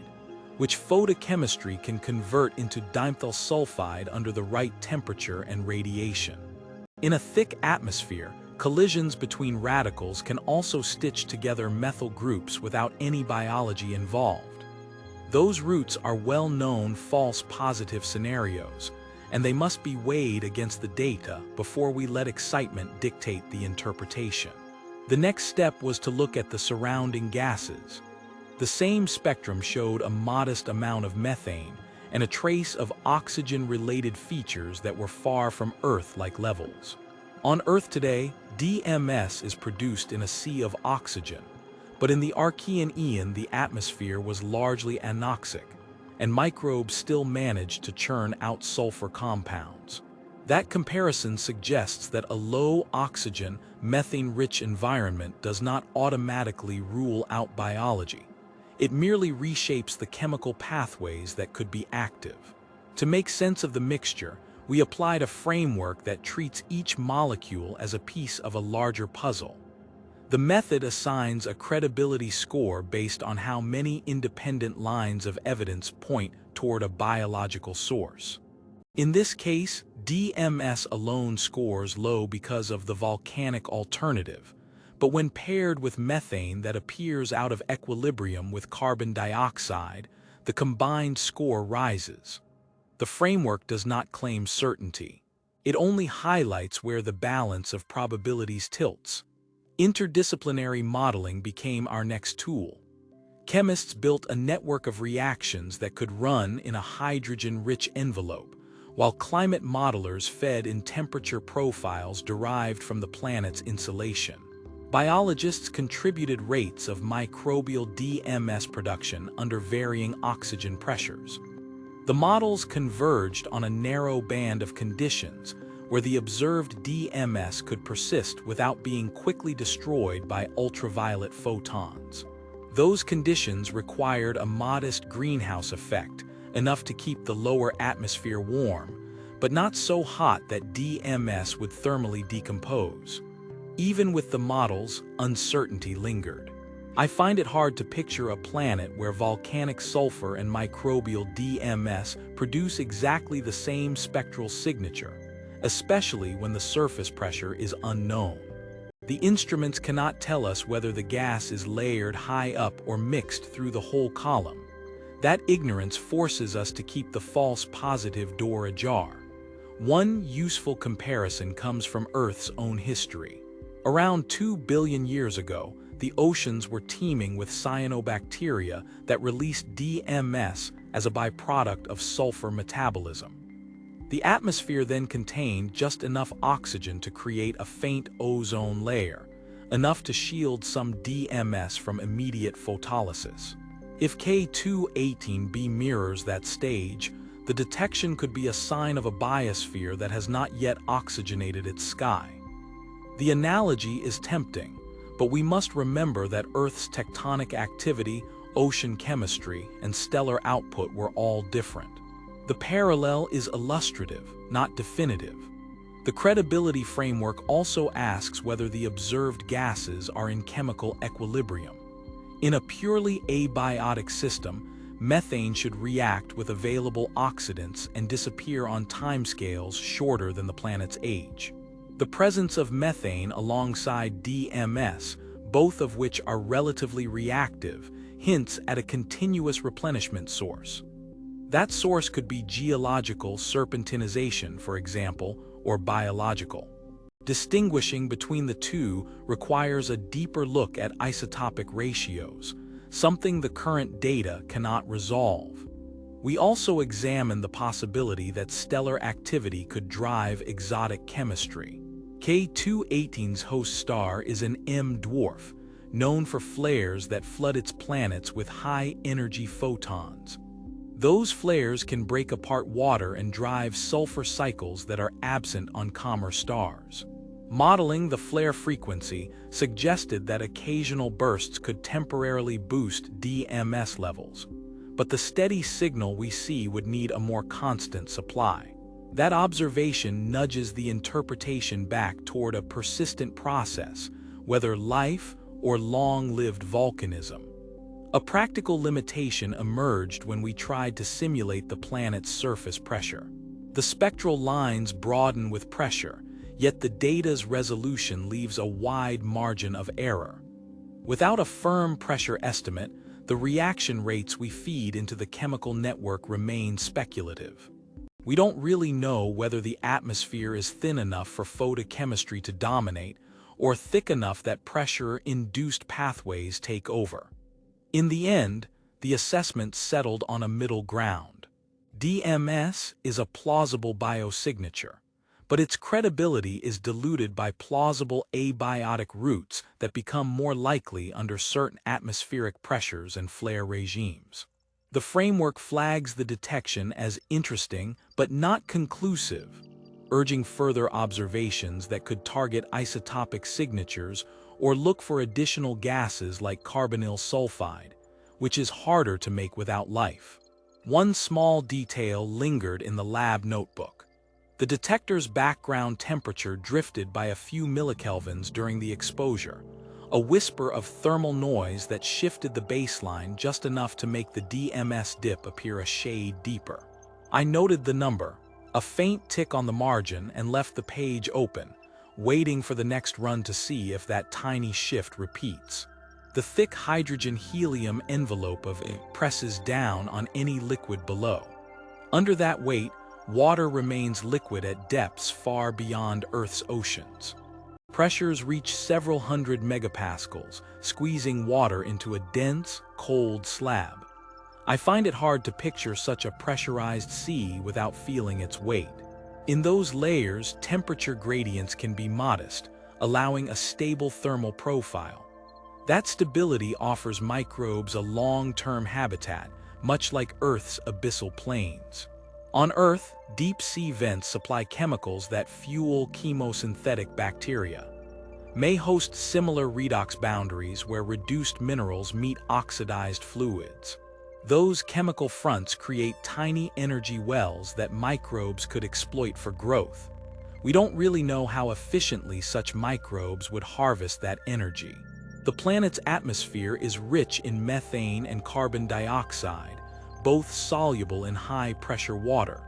which photochemistry can convert into dimethyl sulfide under the right temperature and radiation. In a thick atmosphere, collisions between radicals can also stitch together methyl groups without any biology involved. Those routes are well-known false positive scenarios, and they must be weighed against the data before we let excitement dictate the interpretation. The next step was to look at the surrounding gases. The same spectrum showed a modest amount of methane and a trace of oxygen-related features that were far from Earth-like levels. On Earth today, DMS is produced in a sea of oxygen, but in the Archean Eon the atmosphere was largely anoxic, and microbes still managed to churn out sulfur compounds. That comparison suggests that a low-oxygen, methane-rich environment does not automatically rule out biology. It merely reshapes the chemical pathways that could be active. To make sense of the mixture, we applied a framework that treats each molecule as a piece of a larger puzzle. The method assigns a credibility score based on how many independent lines of evidence point toward a biological source. In this case, DMS alone scores low because of the volcanic alternative, but when paired with methane that appears out of equilibrium with carbon dioxide, the combined score rises. The framework does not claim certainty. It only highlights where the balance of probabilities tilts. Interdisciplinary modeling became our next tool. Chemists built a network of reactions that could run in a hydrogen-rich envelope, while climate modelers fed in temperature profiles derived from the planet's insolation. Biologists contributed rates of microbial DMS production under varying oxygen pressures. The models converged on a narrow band of conditions where the observed DMS could persist without being quickly destroyed by ultraviolet photons. Those conditions required a modest greenhouse effect, enough to keep the lower atmosphere warm, but not so hot that DMS would thermally decompose. Even with the models, uncertainty lingered. I find it hard to picture a planet where volcanic sulfur and microbial DMS produce exactly the same spectral signature, especially when the surface pressure is unknown. The instruments cannot tell us whether the gas is layered high up or mixed through the whole column. That ignorance forces us to keep the false positive door ajar. One useful comparison comes from Earth's own history. Around 2 billion years ago, the oceans were teeming with cyanobacteria that released DMS as a byproduct of sulfur metabolism. The atmosphere then contained just enough oxygen to create a faint ozone layer, enough to shield some DMS from immediate photolysis. If K2-18b mirrors that stage, the detection could be a sign of a biosphere that has not yet oxygenated its sky. The analogy is tempting, but we must remember that Earth's tectonic activity, ocean chemistry, and stellar output were all different. The parallel is illustrative, not definitive. The credibility framework also asks whether the observed gases are in chemical equilibrium. In a purely abiotic system, methane should react with available oxidants and disappear on timescales shorter than the planet's age. The presence of methane alongside DMS, both of which are relatively reactive, hints at a continuous replenishment source. That source could be geological serpentinization, for example, or biological. Distinguishing between the two requires a deeper look at isotopic ratios, something the current data cannot resolve. We also examine the possibility that stellar activity could drive exotic chemistry. K2-18's host star is an M dwarf, known for flares that flood its planets with high-energy photons. Those flares can break apart water and drive sulfur cycles that are absent on calmer stars. Modeling the flare frequency suggested that occasional bursts could temporarily boost DMS levels, but the steady signal we see would need a more constant supply. That observation nudges the interpretation back toward a persistent process, whether life or long-lived volcanism. A practical limitation emerged when we tried to simulate the planet's surface pressure. The spectral lines broaden with pressure, yet the data's resolution leaves a wide margin of error. Without a firm pressure estimate, the reaction rates we feed into the chemical network remain speculative. We don't really know whether the atmosphere is thin enough for photochemistry to dominate, or thick enough that pressure-induced pathways take over. In the end, the assessment settled on a middle ground. DMS is a plausible biosignature, but its credibility is diluted by plausible abiotic routes that become more likely under certain atmospheric pressures and flare regimes. The framework flags the detection as interesting but not conclusive, urging further observations that could target isotopic signatures or look for additional gases like carbonyl sulfide, which is harder to make without life. One small detail lingered in the lab notebook. The detector's background temperature drifted by a few millikelvins during the exposure, a whisper of thermal noise that shifted the baseline just enough to make the DMS dip appear a shade deeper. I noted the number, a faint tick on the margin, and left the page open, waiting for the next run to see if that tiny shift repeats. The thick hydrogen-helium envelope of it presses down on any liquid below. Under that weight, water remains liquid at depths far beyond Earth's oceans. Pressures reach several hundred megapascals, squeezing water into a dense, cold slab. I find it hard to picture such a pressurized sea without feeling its weight. In those layers, temperature gradients can be modest, allowing a stable thermal profile. That stability offers microbes a long-term habitat, much like Earth's abyssal plains. On Earth, deep-sea vents supply chemicals that fuel chemosynthetic bacteria. May host similar redox boundaries where reduced minerals meet oxidized fluids. Those chemical fronts create tiny energy wells that microbes could exploit for growth. We don't really know how efficiently such microbes would harvest that energy. The planet's atmosphere is rich in methane and carbon dioxide, both soluble in high-pressure water.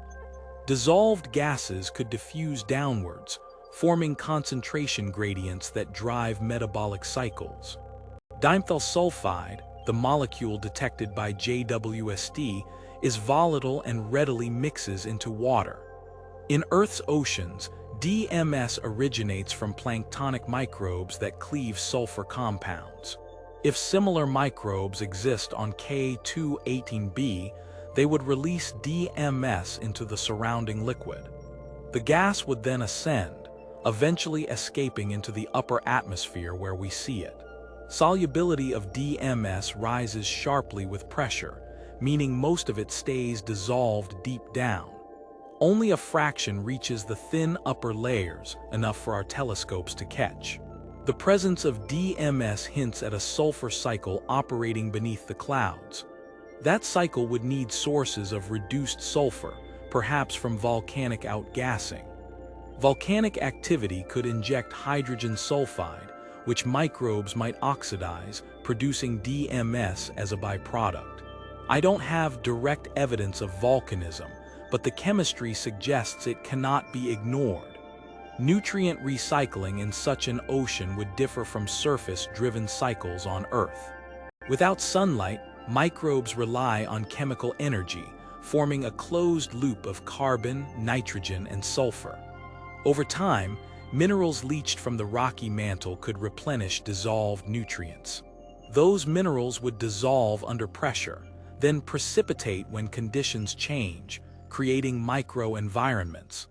Dissolved gases could diffuse downwards, forming concentration gradients that drive metabolic cycles. Dimethyl sulfide, the molecule detected by JWST, is volatile and readily mixes into water. In Earth's oceans, DMS originates from planktonic microbes that cleave sulfur compounds. If similar microbes exist on K2-18b, they would release DMS into the surrounding liquid. The gas would then ascend, eventually escaping into the upper atmosphere where we see it. Solubility of DMS rises sharply with pressure, meaning most of it stays dissolved deep down. Only a fraction reaches the thin upper layers, enough for our telescopes to catch. The presence of DMS hints at a sulfur cycle operating beneath the clouds. That cycle would need sources of reduced sulfur, perhaps from volcanic outgassing. Volcanic activity could inject hydrogen sulfide, which microbes might oxidize, producing DMS as a byproduct. I don't have direct evidence of volcanism, but the chemistry suggests it cannot be ignored. Nutrient recycling in such an ocean would differ from surface-driven cycles on Earth. Without sunlight, microbes rely on chemical energy, forming a closed loop of carbon, nitrogen, and sulfur. Over time, minerals leached from the rocky mantle could replenish dissolved nutrients. Those minerals would dissolve under pressure, then precipitate when conditions change, creating microenvironments.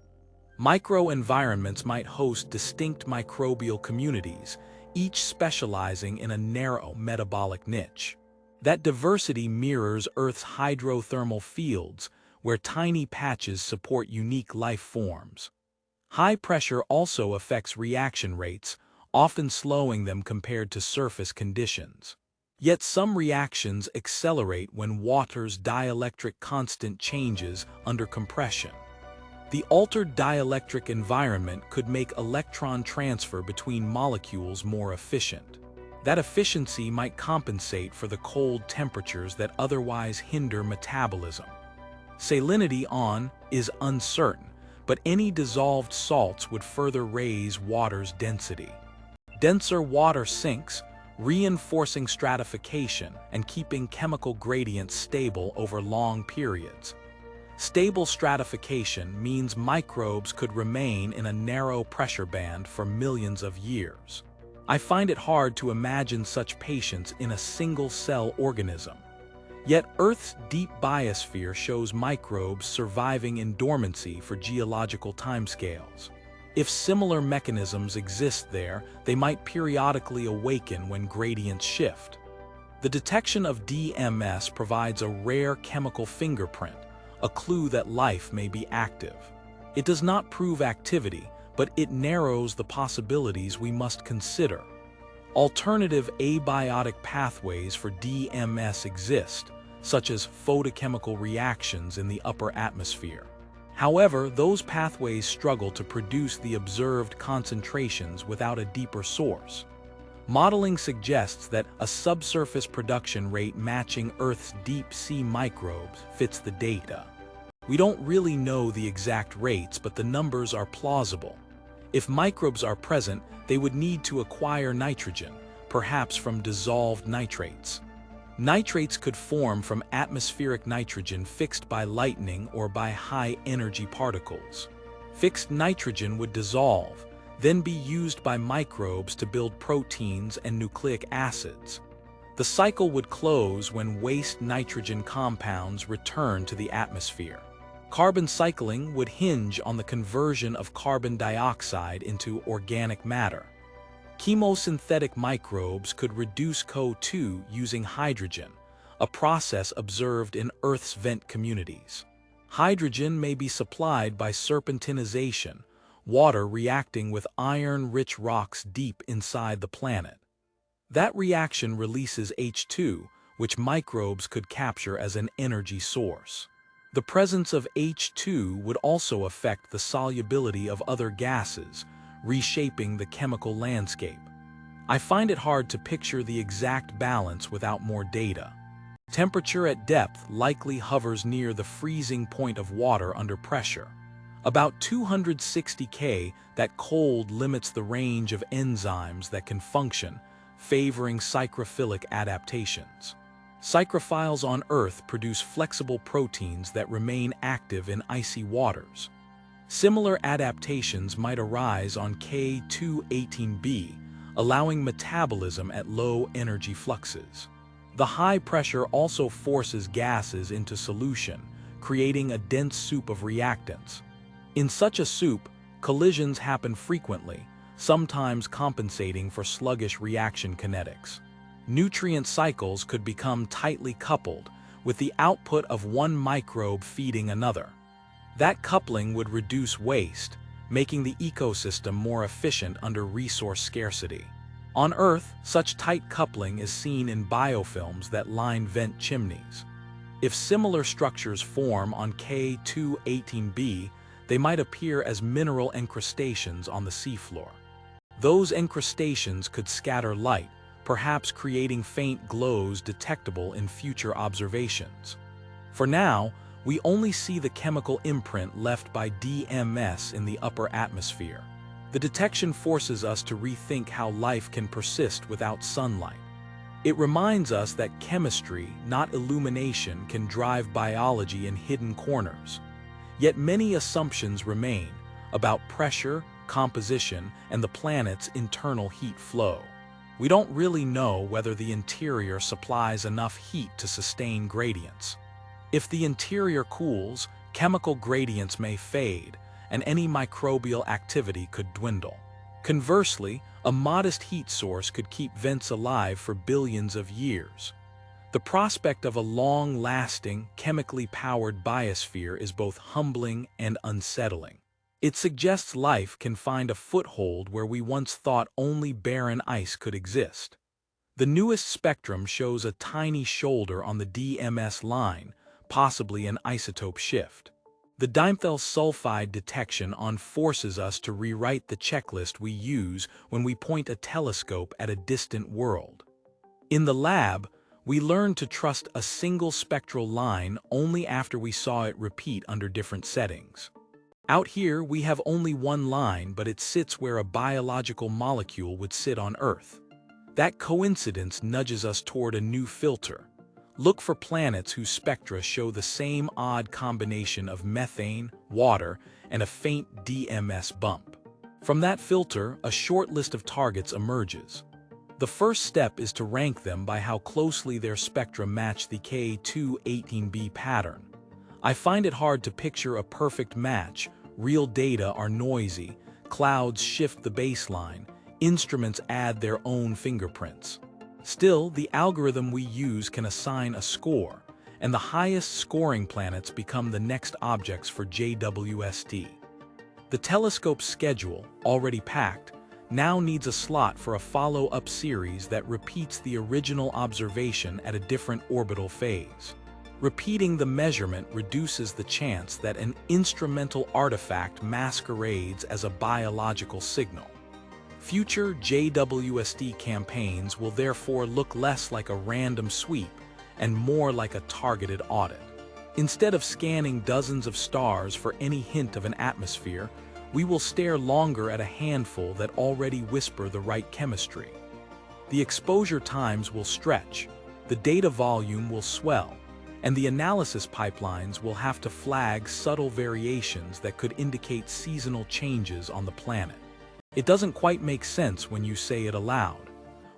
Microenvironments might host distinct microbial communities, each specializing in a narrow metabolic niche. That diversity mirrors Earth's hydrothermal fields, where tiny patches support unique life forms. High pressure also affects reaction rates, often slowing them compared to surface conditions. Yet some reactions accelerate when water's dielectric constant changes under compression. The altered dielectric environment could make electron transfer between molecules more efficient. That efficiency might compensate for the cold temperatures that otherwise hinder metabolism. Salinity is uncertain, but any dissolved salts would further raise water's density. Denser water sinks, reinforcing stratification and keeping chemical gradients stable over long periods. Stable stratification means microbes could remain in a narrow pressure band for millions of years. I find it hard to imagine such patience in a single-cell organism. Yet Earth's deep biosphere shows microbes surviving in dormancy for geological timescales. If similar mechanisms exist there, they might periodically awaken when gradients shift. The detection of DMS provides a rare chemical fingerprint, a clue that life may be active. It does not prove activity, but it narrows the possibilities we must consider. Alternative abiotic pathways for DMS exist, such as photochemical reactions in the upper atmosphere. However, those pathways struggle to produce the observed concentrations without a deeper source. Modeling suggests that a subsurface production rate matching Earth's deep-sea microbes fits the data. We don't really know the exact rates, but the numbers are plausible. If microbes are present, they would need to acquire nitrogen, perhaps from dissolved nitrates. Nitrates could form from atmospheric nitrogen fixed by lightning or by high-energy particles. Fixed nitrogen would dissolve, then be used by microbes to build proteins and nucleic acids. The cycle would close when waste nitrogen compounds return to the atmosphere. Carbon cycling would hinge on the conversion of carbon dioxide into organic matter. Chemosynthetic microbes could reduce CO2 using hydrogen, a process observed in Earth's vent communities. Hydrogen may be supplied by serpentinization, water reacting with iron-rich rocks deep inside the planet. That reaction releases H2, which microbes could capture as an energy source. The presence of H2 would also affect the solubility of other gases, reshaping the chemical landscape. I find it hard to picture the exact balance without more data. Temperature at depth likely hovers near the freezing point of water under pressure. About 260 K, that cold limits the range of enzymes that can function, favoring psychrophilic adaptations. Psychrophiles on Earth produce flexible proteins that remain active in icy waters. Similar adaptations might arise on K2-18b, allowing metabolism at low energy fluxes. The high pressure also forces gases into solution, creating a dense soup of reactants. In such a soup, collisions happen frequently, sometimes compensating for sluggish reaction kinetics. Nutrient cycles could become tightly coupled, with the output of one microbe feeding another. That coupling would reduce waste, making the ecosystem more efficient under resource scarcity. On Earth, such tight coupling is seen in biofilms that line vent chimneys. If similar structures form on K2-18b, they might appear as mineral encrustations on the seafloor. Those encrustations could scatter light, perhaps creating faint glows detectable in future observations. For now, we only see the chemical imprint left by DMS in the upper atmosphere. The detection forces us to rethink how life can persist without sunlight. It reminds us that chemistry, not illumination, can drive biology in hidden corners. Yet many assumptions remain about pressure, composition, and the planet's internal heat flow. We don't really know whether the interior supplies enough heat to sustain gradients. If the interior cools, chemical gradients may fade, and any microbial activity could dwindle. Conversely, a modest heat source could keep vents alive for billions of years. The prospect of a long-lasting, chemically powered biosphere is both humbling and unsettling. It suggests life can find a foothold where we once thought only barren ice could exist. The newest spectrum shows a tiny shoulder on the DMS line, possibly an isotope shift. The dimethyl sulfide detection forces us to rewrite the checklist we use when we point a telescope at a distant world. In the lab, we learned to trust a single spectral line only after we saw it repeat under different settings. Out here, we have only one line, but it sits where a biological molecule would sit on Earth. That coincidence nudges us toward a new filter. Look for planets whose spectra show the same odd combination of methane, water, and a faint DMS bump. From that filter, a short list of targets emerges. The first step is to rank them by how closely their spectra match the K2-18b pattern. I find it hard to picture a perfect match. Real data are noisy, clouds shift the baseline, instruments add their own fingerprints. Still, the algorithm we use can assign a score, and the highest scoring planets become the next objects for JWST. The telescope's schedule, already packed, now needs a slot for a follow-up series that repeats the original observation at a different orbital phase. Repeating the measurement reduces the chance that an instrumental artifact masquerades as a biological signal. Future JWST campaigns will therefore look less like a random sweep and more like a targeted audit. Instead of scanning dozens of stars for any hint of an atmosphere, we will stare longer at a handful that already whisper the right chemistry. The exposure times will stretch, the data volume will swell, and the analysis pipelines will have to flag subtle variations that could indicate seasonal changes on the planet. It doesn't quite make sense when you say it aloud.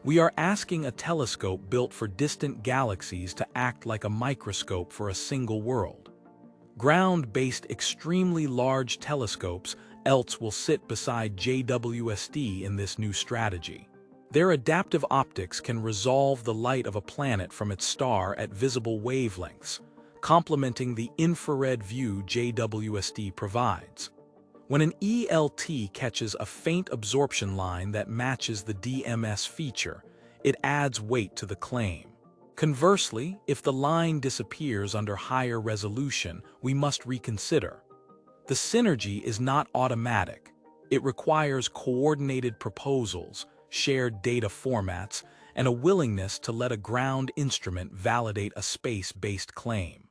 We are asking a telescope built for distant galaxies to act like a microscope for a single world. Ground-based extremely large telescopes else will sit beside JWST in this new strategy. Their adaptive optics can resolve the light of a planet from its star at visible wavelengths, complementing the infrared view JWST provides. When an ELT catches a faint absorption line that matches the DMS feature, it adds weight to the claim. Conversely, if the line disappears under higher resolution, we must reconsider. The synergy is not automatic. It requires coordinated proposals, shared data formats, and a willingness to let a ground instrument validate a space-based claim.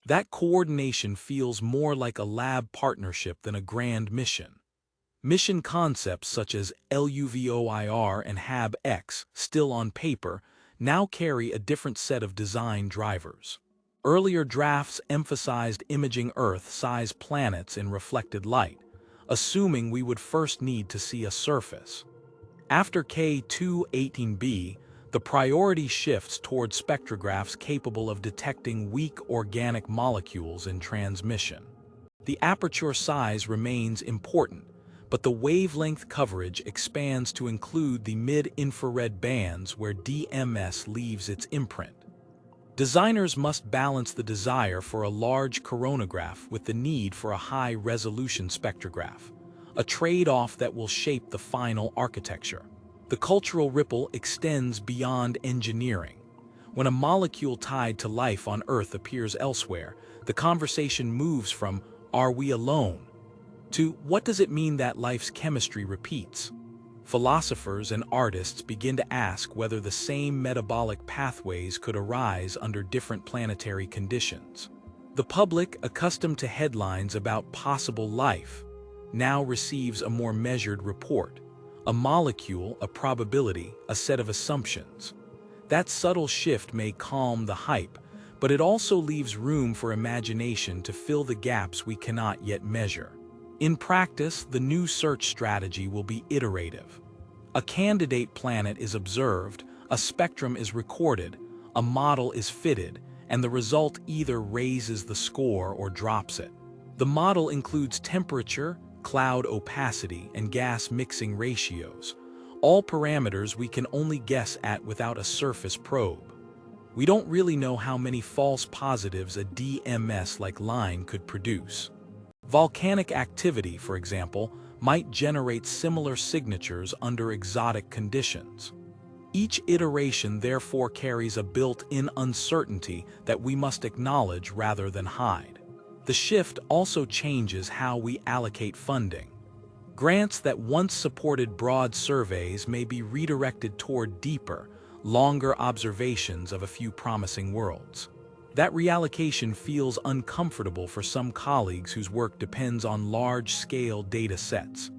That coordination feels more like a lab partnership than a grand mission. Mission concepts such as LUVOIR and HAB-X, still on paper, now carry a different set of design drivers. Earlier drafts emphasized imaging Earth-sized planets in reflected light, assuming we would first need to see a surface. After K2-18b, the priority shifts toward spectrographs capable of detecting weak organic molecules in transmission. The aperture size remains important, but the wavelength coverage expands to include the mid-infrared bands where DMS leaves its imprint. Designers must balance the desire for a large coronagraph with the need for a high-resolution spectrograph, a trade-off that will shape the final architecture. The cultural ripple extends beyond engineering. When a molecule tied to life on Earth appears elsewhere, the conversation moves from "Are we alone?" to "What does it mean that life's chemistry repeats?" Philosophers and artists begin to ask whether the same metabolic pathways could arise under different planetary conditions. The public, accustomed to headlines about possible life, now receives a more measured report. A molecule, a probability, a set of assumptions. That subtle shift may calm the hype, but it also leaves room for imagination to fill the gaps we cannot yet measure. In practice, the new search strategy will be iterative. A candidate planet is observed, a spectrum is recorded, a model is fitted, and the result either raises the score or drops it. The model includes temperature, cloud opacity, and gas mixing ratios, all parameters we can only guess at without a surface probe. We don't really know how many false positives a DMS-like line could produce. Volcanic activity, for example, might generate similar signatures under exotic conditions. Each iteration therefore carries a built-in uncertainty that we must acknowledge rather than hide. The shift also changes how we allocate funding. Grants that once supported broad surveys may be redirected toward deeper, longer observations of a few promising worlds. That reallocation feels uncomfortable for some colleagues whose work depends on large-scale data sets.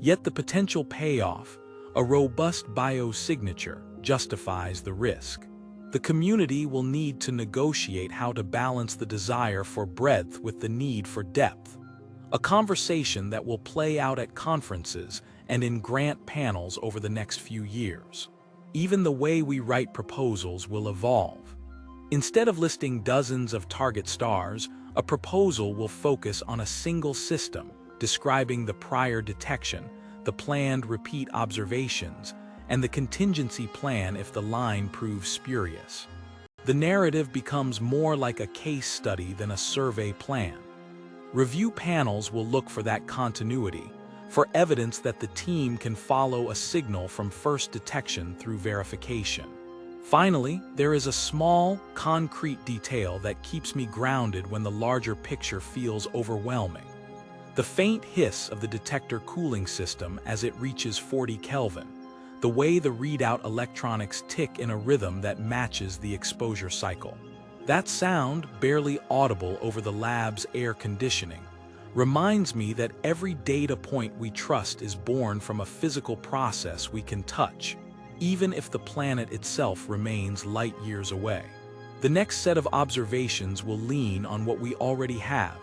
Yet the potential payoff, a robust biosignature, justifies the risk. The community will need to negotiate how to balance the desire for breadth with the need for depth. A conversation that will play out at conferences and in grant panels over the next few years. Even the way we write proposals will evolve. Instead of listing dozens of target stars, a proposal will focus on a single system, describing the prior detection, the planned repeat observations, and the contingency plan if the line proves spurious. The narrative becomes more like a case study than a survey plan. Review panels will look for that continuity, for evidence that the team can follow a signal from first detection through verification. Finally, there is a small, concrete detail that keeps me grounded when the larger picture feels overwhelming. The faint hiss of the detector cooling system as it reaches 40 Kelvin, the way the readout electronics tick in a rhythm that matches the exposure cycle. That sound, barely audible over the lab's air conditioning, reminds me that every data point we trust is born from a physical process we can touch, even if the planet itself remains light years away. The next set of observations will lean on what we already have,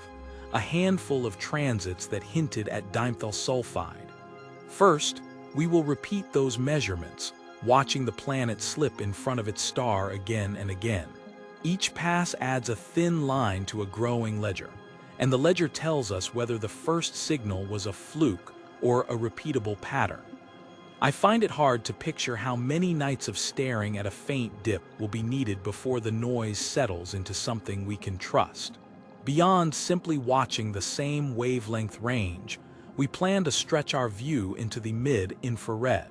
a handful of transits that hinted at dimethyl sulfide. First, we will repeat those measurements, watching the planet slip in front of its star again and again. Each pass adds a thin line to a growing ledger, and the ledger tells us whether the first signal was a fluke or a repeatable pattern. I find it hard to picture how many nights of staring at a faint dip will be needed before the noise settles into something we can trust. Beyond simply watching the same wavelength range, we plan to stretch our view into the mid-infrared.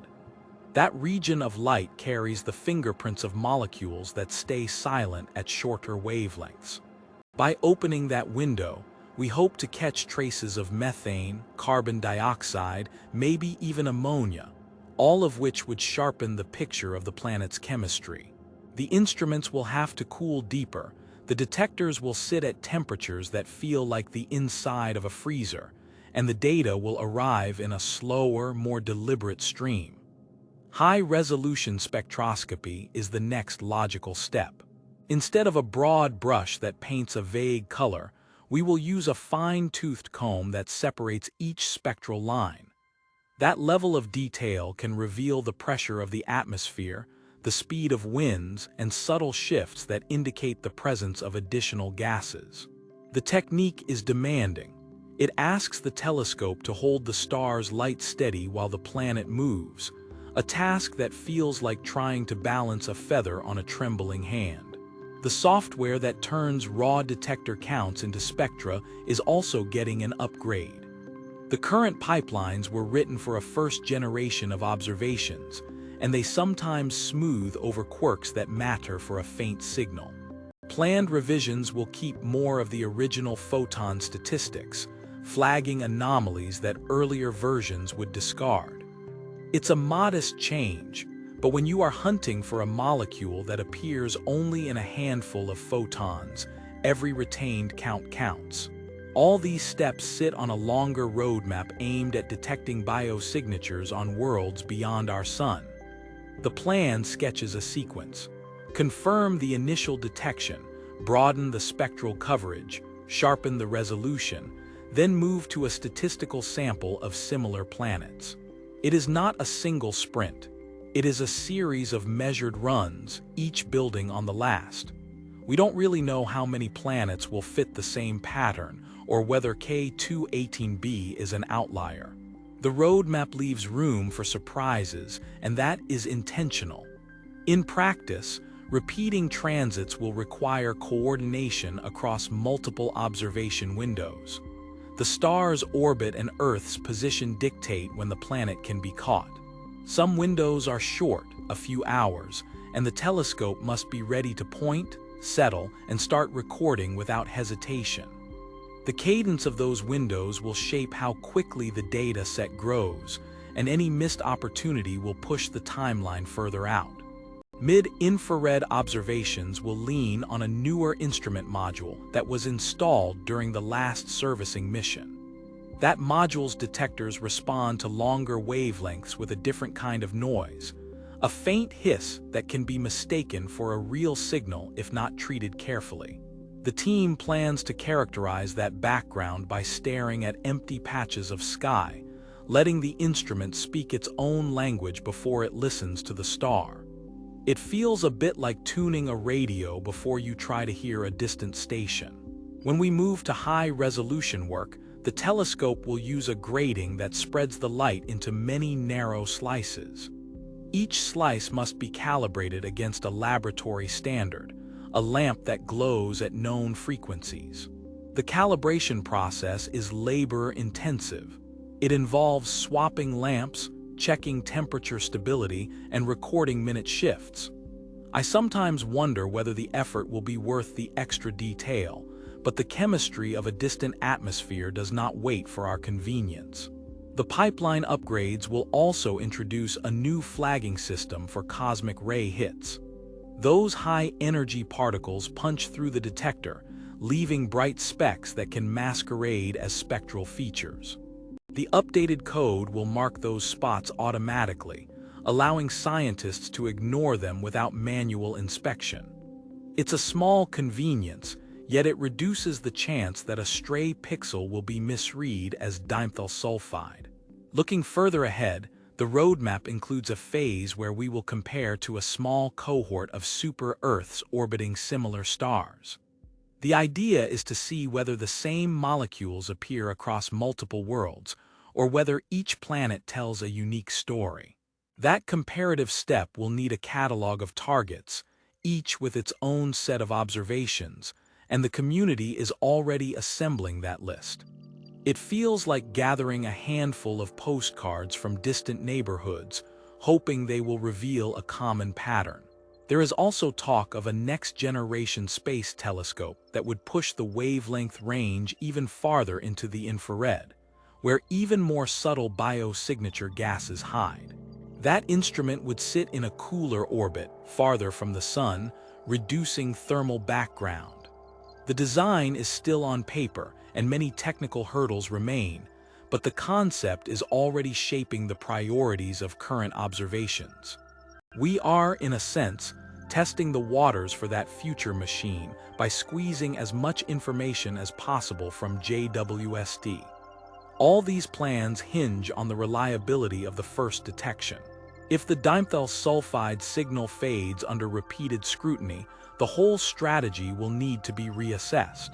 That region of light carries the fingerprints of molecules that stay silent at shorter wavelengths. By opening that window, we hope to catch traces of methane, carbon dioxide, maybe even ammonia, all of which would sharpen the picture of the planet's chemistry. The instruments will have to cool deeper. The detectors will sit at temperatures that feel like the inside of a freezer, and the data will arrive in a slower, more deliberate stream. High-resolution spectroscopy is the next logical step. Instead of a broad brush that paints a vague color, we will use a fine-toothed comb that separates each spectral line. That level of detail can reveal the pressure of the atmosphere, the speed of winds, and subtle shifts that indicate the presence of additional gases. The technique is demanding. It asks the telescope to hold the star's light steady while the planet moves, a task that feels like trying to balance a feather on a trembling hand. The software that turns raw detector counts into spectra is also getting an upgrade. The current pipelines were written for a first generation of observations, and they sometimes smooth over quirks that matter for a faint signal. Planned revisions will keep more of the original photon statistics, flagging anomalies that earlier versions would discard. It's a modest change, but when you are hunting for a molecule that appears only in a handful of photons, every retained count counts. All these steps sit on a longer roadmap aimed at detecting biosignatures on worlds beyond our sun. The plan sketches a sequence. Confirm the initial detection, broaden the spectral coverage, sharpen the resolution, then move to a statistical sample of similar planets. It is not a single sprint. It is a series of measured runs, each building on the last. We don't really know how many planets will fit the same pattern, or whether K2-18b is an outlier. The roadmap leaves room for surprises, and that is intentional. In practice, repeating transits will require coordination across multiple observation windows. The star's orbit and Earth's position dictate when the planet can be caught. Some windows are short, a few hours, and the telescope must be ready to point, settle, and start recording without hesitation. The cadence of those windows will shape how quickly the data set grows, and any missed opportunity will push the timeline further out. Mid-infrared observations will lean on a newer instrument module that was installed during the last servicing mission. That module's detectors respond to longer wavelengths with a different kind of noise, a faint hiss that can be mistaken for a real signal if not treated carefully. The team plans to characterize that background by staring at empty patches of sky, letting the instrument speak its own language before it listens to the star. It feels a bit like tuning a radio before you try to hear a distant station. When we move to high-resolution work, the telescope will use a grating that spreads the light into many narrow slices. Each slice must be calibrated against a laboratory standard, a lamp that glows at known frequencies. The calibration process is labor-intensive. It involves swapping lamps, checking temperature stability, and recording minute shifts. I sometimes wonder whether the effort will be worth the extra detail, but the chemistry of a distant atmosphere does not wait for our convenience. The pipeline upgrades will also introduce a new flagging system for cosmic ray hits. Those high-energy particles punch through the detector, leaving bright specks that can masquerade as spectral features. The updated code will mark those spots automatically, allowing scientists to ignore them without manual inspection. It's a small convenience, yet it reduces the chance that a stray pixel will be misread as dimethyl sulfide. Looking further ahead, the roadmap includes a phase where we will compare to a small cohort of super-Earths orbiting similar stars. The idea is to see whether the same molecules appear across multiple worlds, or whether each planet tells a unique story. That comparative step will need a catalog of targets, each with its own set of observations, and the community is already assembling that list. It feels like gathering a handful of postcards from distant neighborhoods, hoping they will reveal a common pattern. There is also talk of a next-generation space telescope that would push the wavelength range even farther into the infrared, where even more subtle biosignature gases hide. That instrument would sit in a cooler orbit, farther from the sun, reducing thermal background. The design is still on paper, and many technical hurdles remain, but the concept is already shaping the priorities of current observations. We are, in a sense, testing the waters for that future machine by squeezing as much information as possible from JWST. All these plans hinge on the reliability of the first detection. If the dimethyl sulfide signal fades under repeated scrutiny, the whole strategy will need to be reassessed.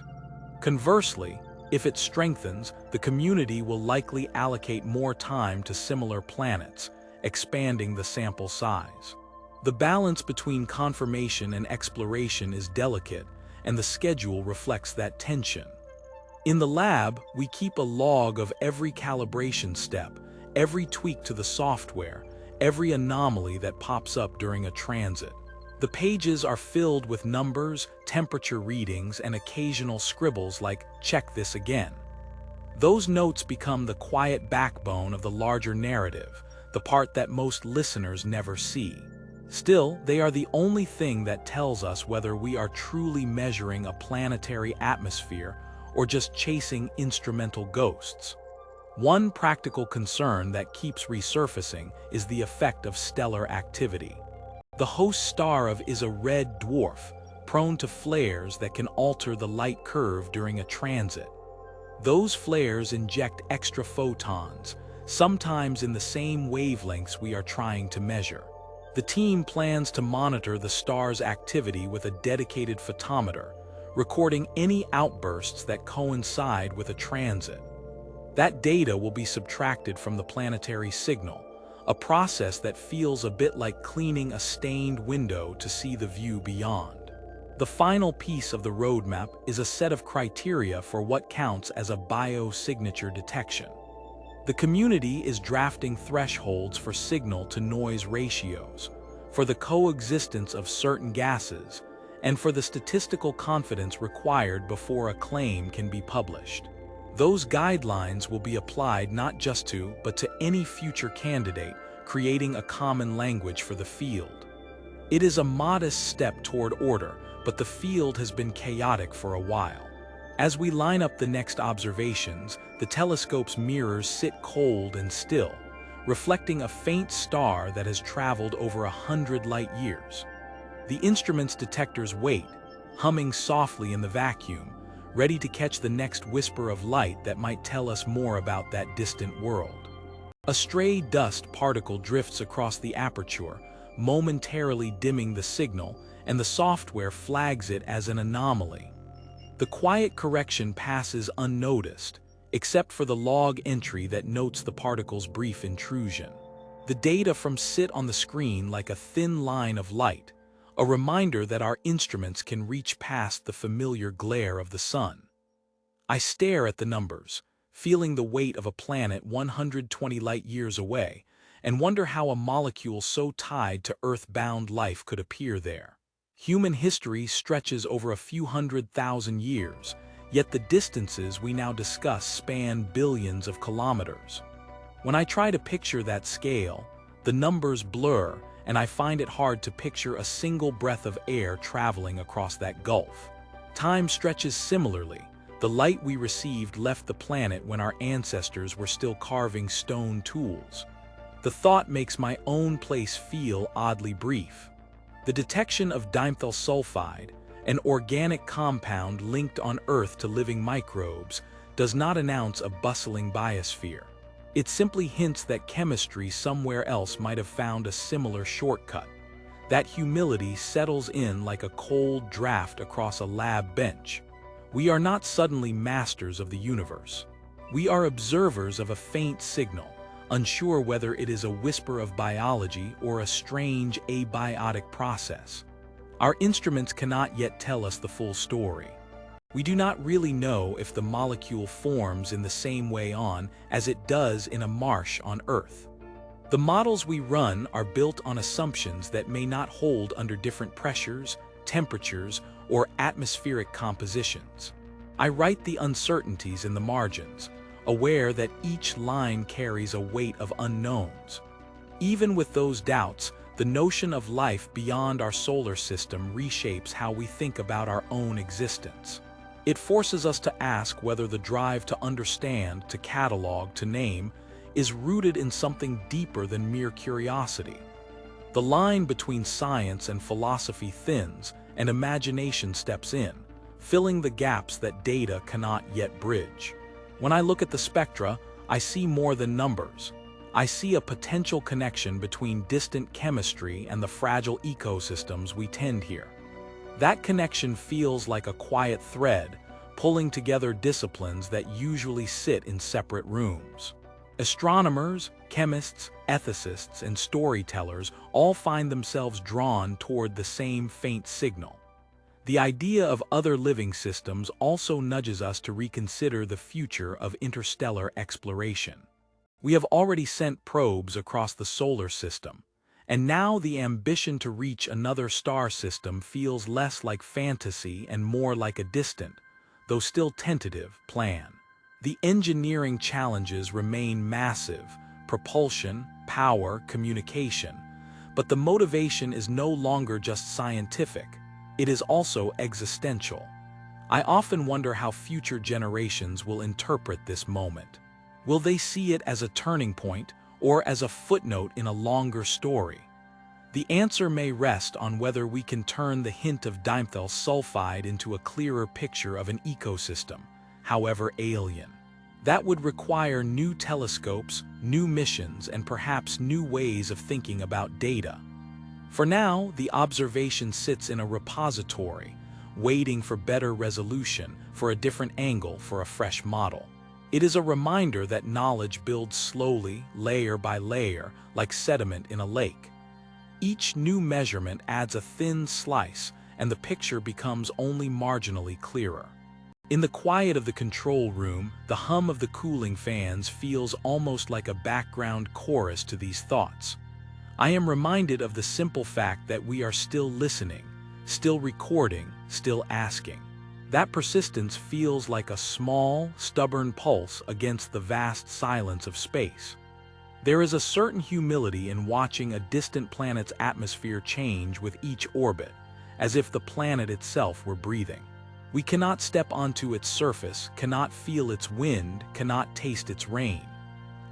Conversely, if it strengthens, the community will likely allocate more time to similar planets, expanding the sample size. The balance between confirmation and exploration is delicate, and the schedule reflects that tension. In the lab, we keep a log of every calibration step, every tweak to the software, every anomaly that pops up during a transit. The pages are filled with numbers, temperature readings, and occasional scribbles like, "Check this again." Those notes become the quiet backbone of the larger narrative, the part that most listeners never see. Still, they are the only thing that tells us whether we are truly measuring a planetary atmosphere or just chasing instrumental ghosts. One practical concern that keeps resurfacing is the effect of stellar activity. The host star of is a red dwarf, prone to flares that can alter the light curve during a transit. Those flares inject extra photons, sometimes in the same wavelengths we are trying to measure. The team plans to monitor the star's activity with a dedicated photometer, recording any outbursts that coincide with a transit. That data will be subtracted from the planetary signal, a process that feels a bit like cleaning a stained window to see the view beyond. The final piece of the roadmap is a set of criteria for what counts as a biosignature detection. The community is drafting thresholds for signal-to-noise ratios, for the coexistence of certain gases, and for the statistical confidence required before a claim can be published. Those guidelines will be applied not just to, but to any future candidate, creating a common language for the field. It is a modest step toward order, but the field has been chaotic for a while. As we line up the next observations, the telescope's mirrors sit cold and still, reflecting a faint star that has traveled over 100 light years. The instrument's detectors wait, humming softly in the vacuum, ready to catch the next whisper of light that might tell us more about that distant world. A stray dust particle drifts across the aperture, momentarily dimming the signal, and the software flags it as an anomaly. The quiet correction passes unnoticed, except for the log entry that notes the particle's brief intrusion. The data from sit on the screen like a thin line of light, a reminder that our instruments can reach past the familiar glare of the sun. I stare at the numbers, feeling the weight of a planet 120 light-years away, and wonder how a molecule so tied to Earth-bound life could appear there. Human history stretches over a few 100,000 years, yet the distances we now discuss span billions of kilometers. When I try to picture that scale, the numbers blur, and I find it hard to picture a single breath of air traveling across that gulf. Time stretches similarly. The light we received left the planet when our ancestors were still carving stone tools. The thought makes my own place feel oddly brief. The detection of dimethyl sulfide, an organic compound linked on Earth to living microbes, does not announce a bustling biosphere. It simply hints that chemistry somewhere else might have found a similar shortcut. That humility settles in like a cold draft across a lab bench. We are not suddenly masters of the universe. We are observers of a faint signal, unsure whether it is a whisper of biology or a strange abiotic process. Our instruments cannot yet tell us the full story. We do not really know if the molecule forms in the same way on as it does in a marsh on Earth. The models we run are built on assumptions that may not hold under different pressures, temperatures, or atmospheric compositions. I write the uncertainties in the margins, aware that each line carries a weight of unknowns. Even with those doubts, the notion of life beyond our solar system reshapes how we think about our own existence. It forces us to ask whether the drive to understand, to catalog, to name, is rooted in something deeper than mere curiosity. The line between science and philosophy thins, and imagination steps in, filling the gaps that data cannot yet bridge. When I look at the spectra, I see more than numbers. I see a potential connection between distant chemistry and the fragile ecosystems we tend here. That connection feels like a quiet thread, pulling together disciplines that usually sit in separate rooms. Astronomers, chemists, ethicists, and storytellers all find themselves drawn toward the same faint signal. The idea of other living systems also nudges us to reconsider the future of interstellar exploration. We have already sent probes across the solar system, and now the ambition to reach another star system feels less like fantasy and more like a distant, though still tentative, plan. The engineering challenges remain massive: propulsion, power, communication. But the motivation is no longer just scientific, it is also existential. I often wonder how future generations will interpret this moment. Will they see it as a turning point or as a footnote in a longer story? The answer may rest on whether we can turn the hint of dimethyl sulfide into a clearer picture of an ecosystem, however alien. That would require new telescopes, new missions, and perhaps new ways of thinking about data. For now, the observation sits in a repository, waiting for better resolution, for a different angle, for a fresh model. It is a reminder that knowledge builds slowly, layer by layer, like sediment in a lake. Each new measurement adds a thin slice, and the picture becomes only marginally clearer. In the quiet of the control room, the hum of the cooling fans feels almost like a background chorus to these thoughts. I am reminded of the simple fact that we are still listening, still recording, still asking. That persistence feels like a small, stubborn pulse against the vast silence of space. There is a certain humility in watching a distant planet's atmosphere change with each orbit, as if the planet itself were breathing. We cannot step onto its surface, cannot feel its wind, cannot taste its rain.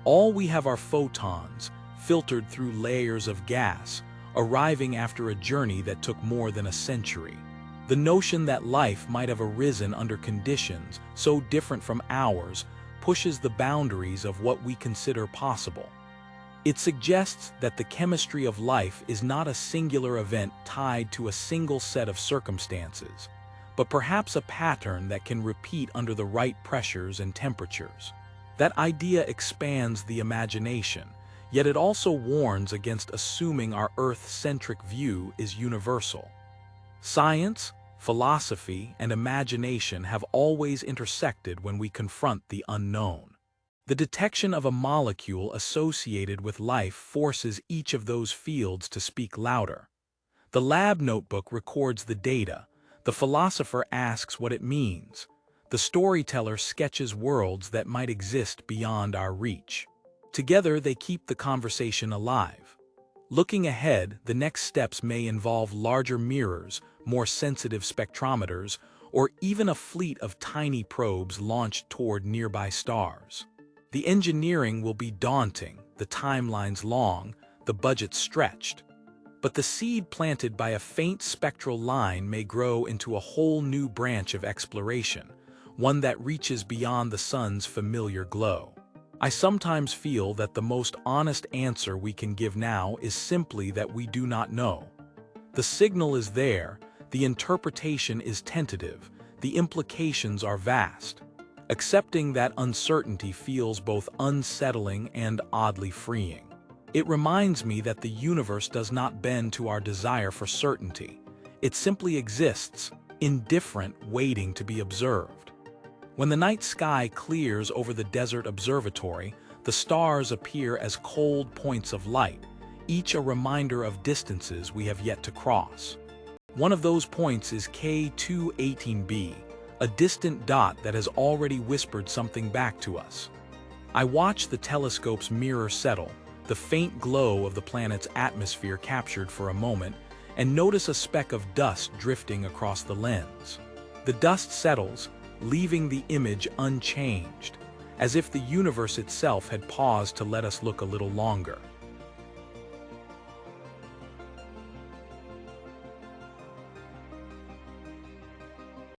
All we have are photons, filtered through layers of gas, arriving after a journey that took more than a century. The notion that life might have arisen under conditions so different from ours pushes the boundaries of what we consider possible. It suggests that the chemistry of life is not a singular event tied to a single set of circumstances, but perhaps a pattern that can repeat under the right pressures and temperatures. That idea expands the imagination, yet it also warns against assuming our Earth-centric view is universal. Science, philosophy, and imagination have always intersected when we confront the unknown. The detection of a molecule associated with life forces each of those fields to speak louder. The lab notebook records the data. The philosopher asks what it means. The storyteller sketches worlds that might exist beyond our reach. Together, they keep the conversation alive. Looking ahead, the next steps may involve larger mirrors, more sensitive spectrometers, or even a fleet of tiny probes launched toward nearby stars. The engineering will be daunting, the timelines long, the budget stretched. But the seed planted by a faint spectral line may grow into a whole new branch of exploration, one that reaches beyond the sun's familiar glow. I sometimes feel that the most honest answer we can give now is simply that we do not know. The signal is there, the interpretation is tentative, the implications are vast. Accepting that uncertainty feels both unsettling and oddly freeing. It reminds me that the universe does not bend to our desire for certainty. It simply exists, indifferent, waiting to be observed. When the night sky clears over the desert observatory, the stars appear as cold points of light, each a reminder of distances we have yet to cross. One of those points is K2-18b, a distant dot that has already whispered something back to us. I watch the telescope's mirror settle, the faint glow of the planet's atmosphere captured for a moment, and notice a speck of dust drifting across the lens. The dust settles, leaving the image unchanged, as if the universe itself had paused to let us look a little longer.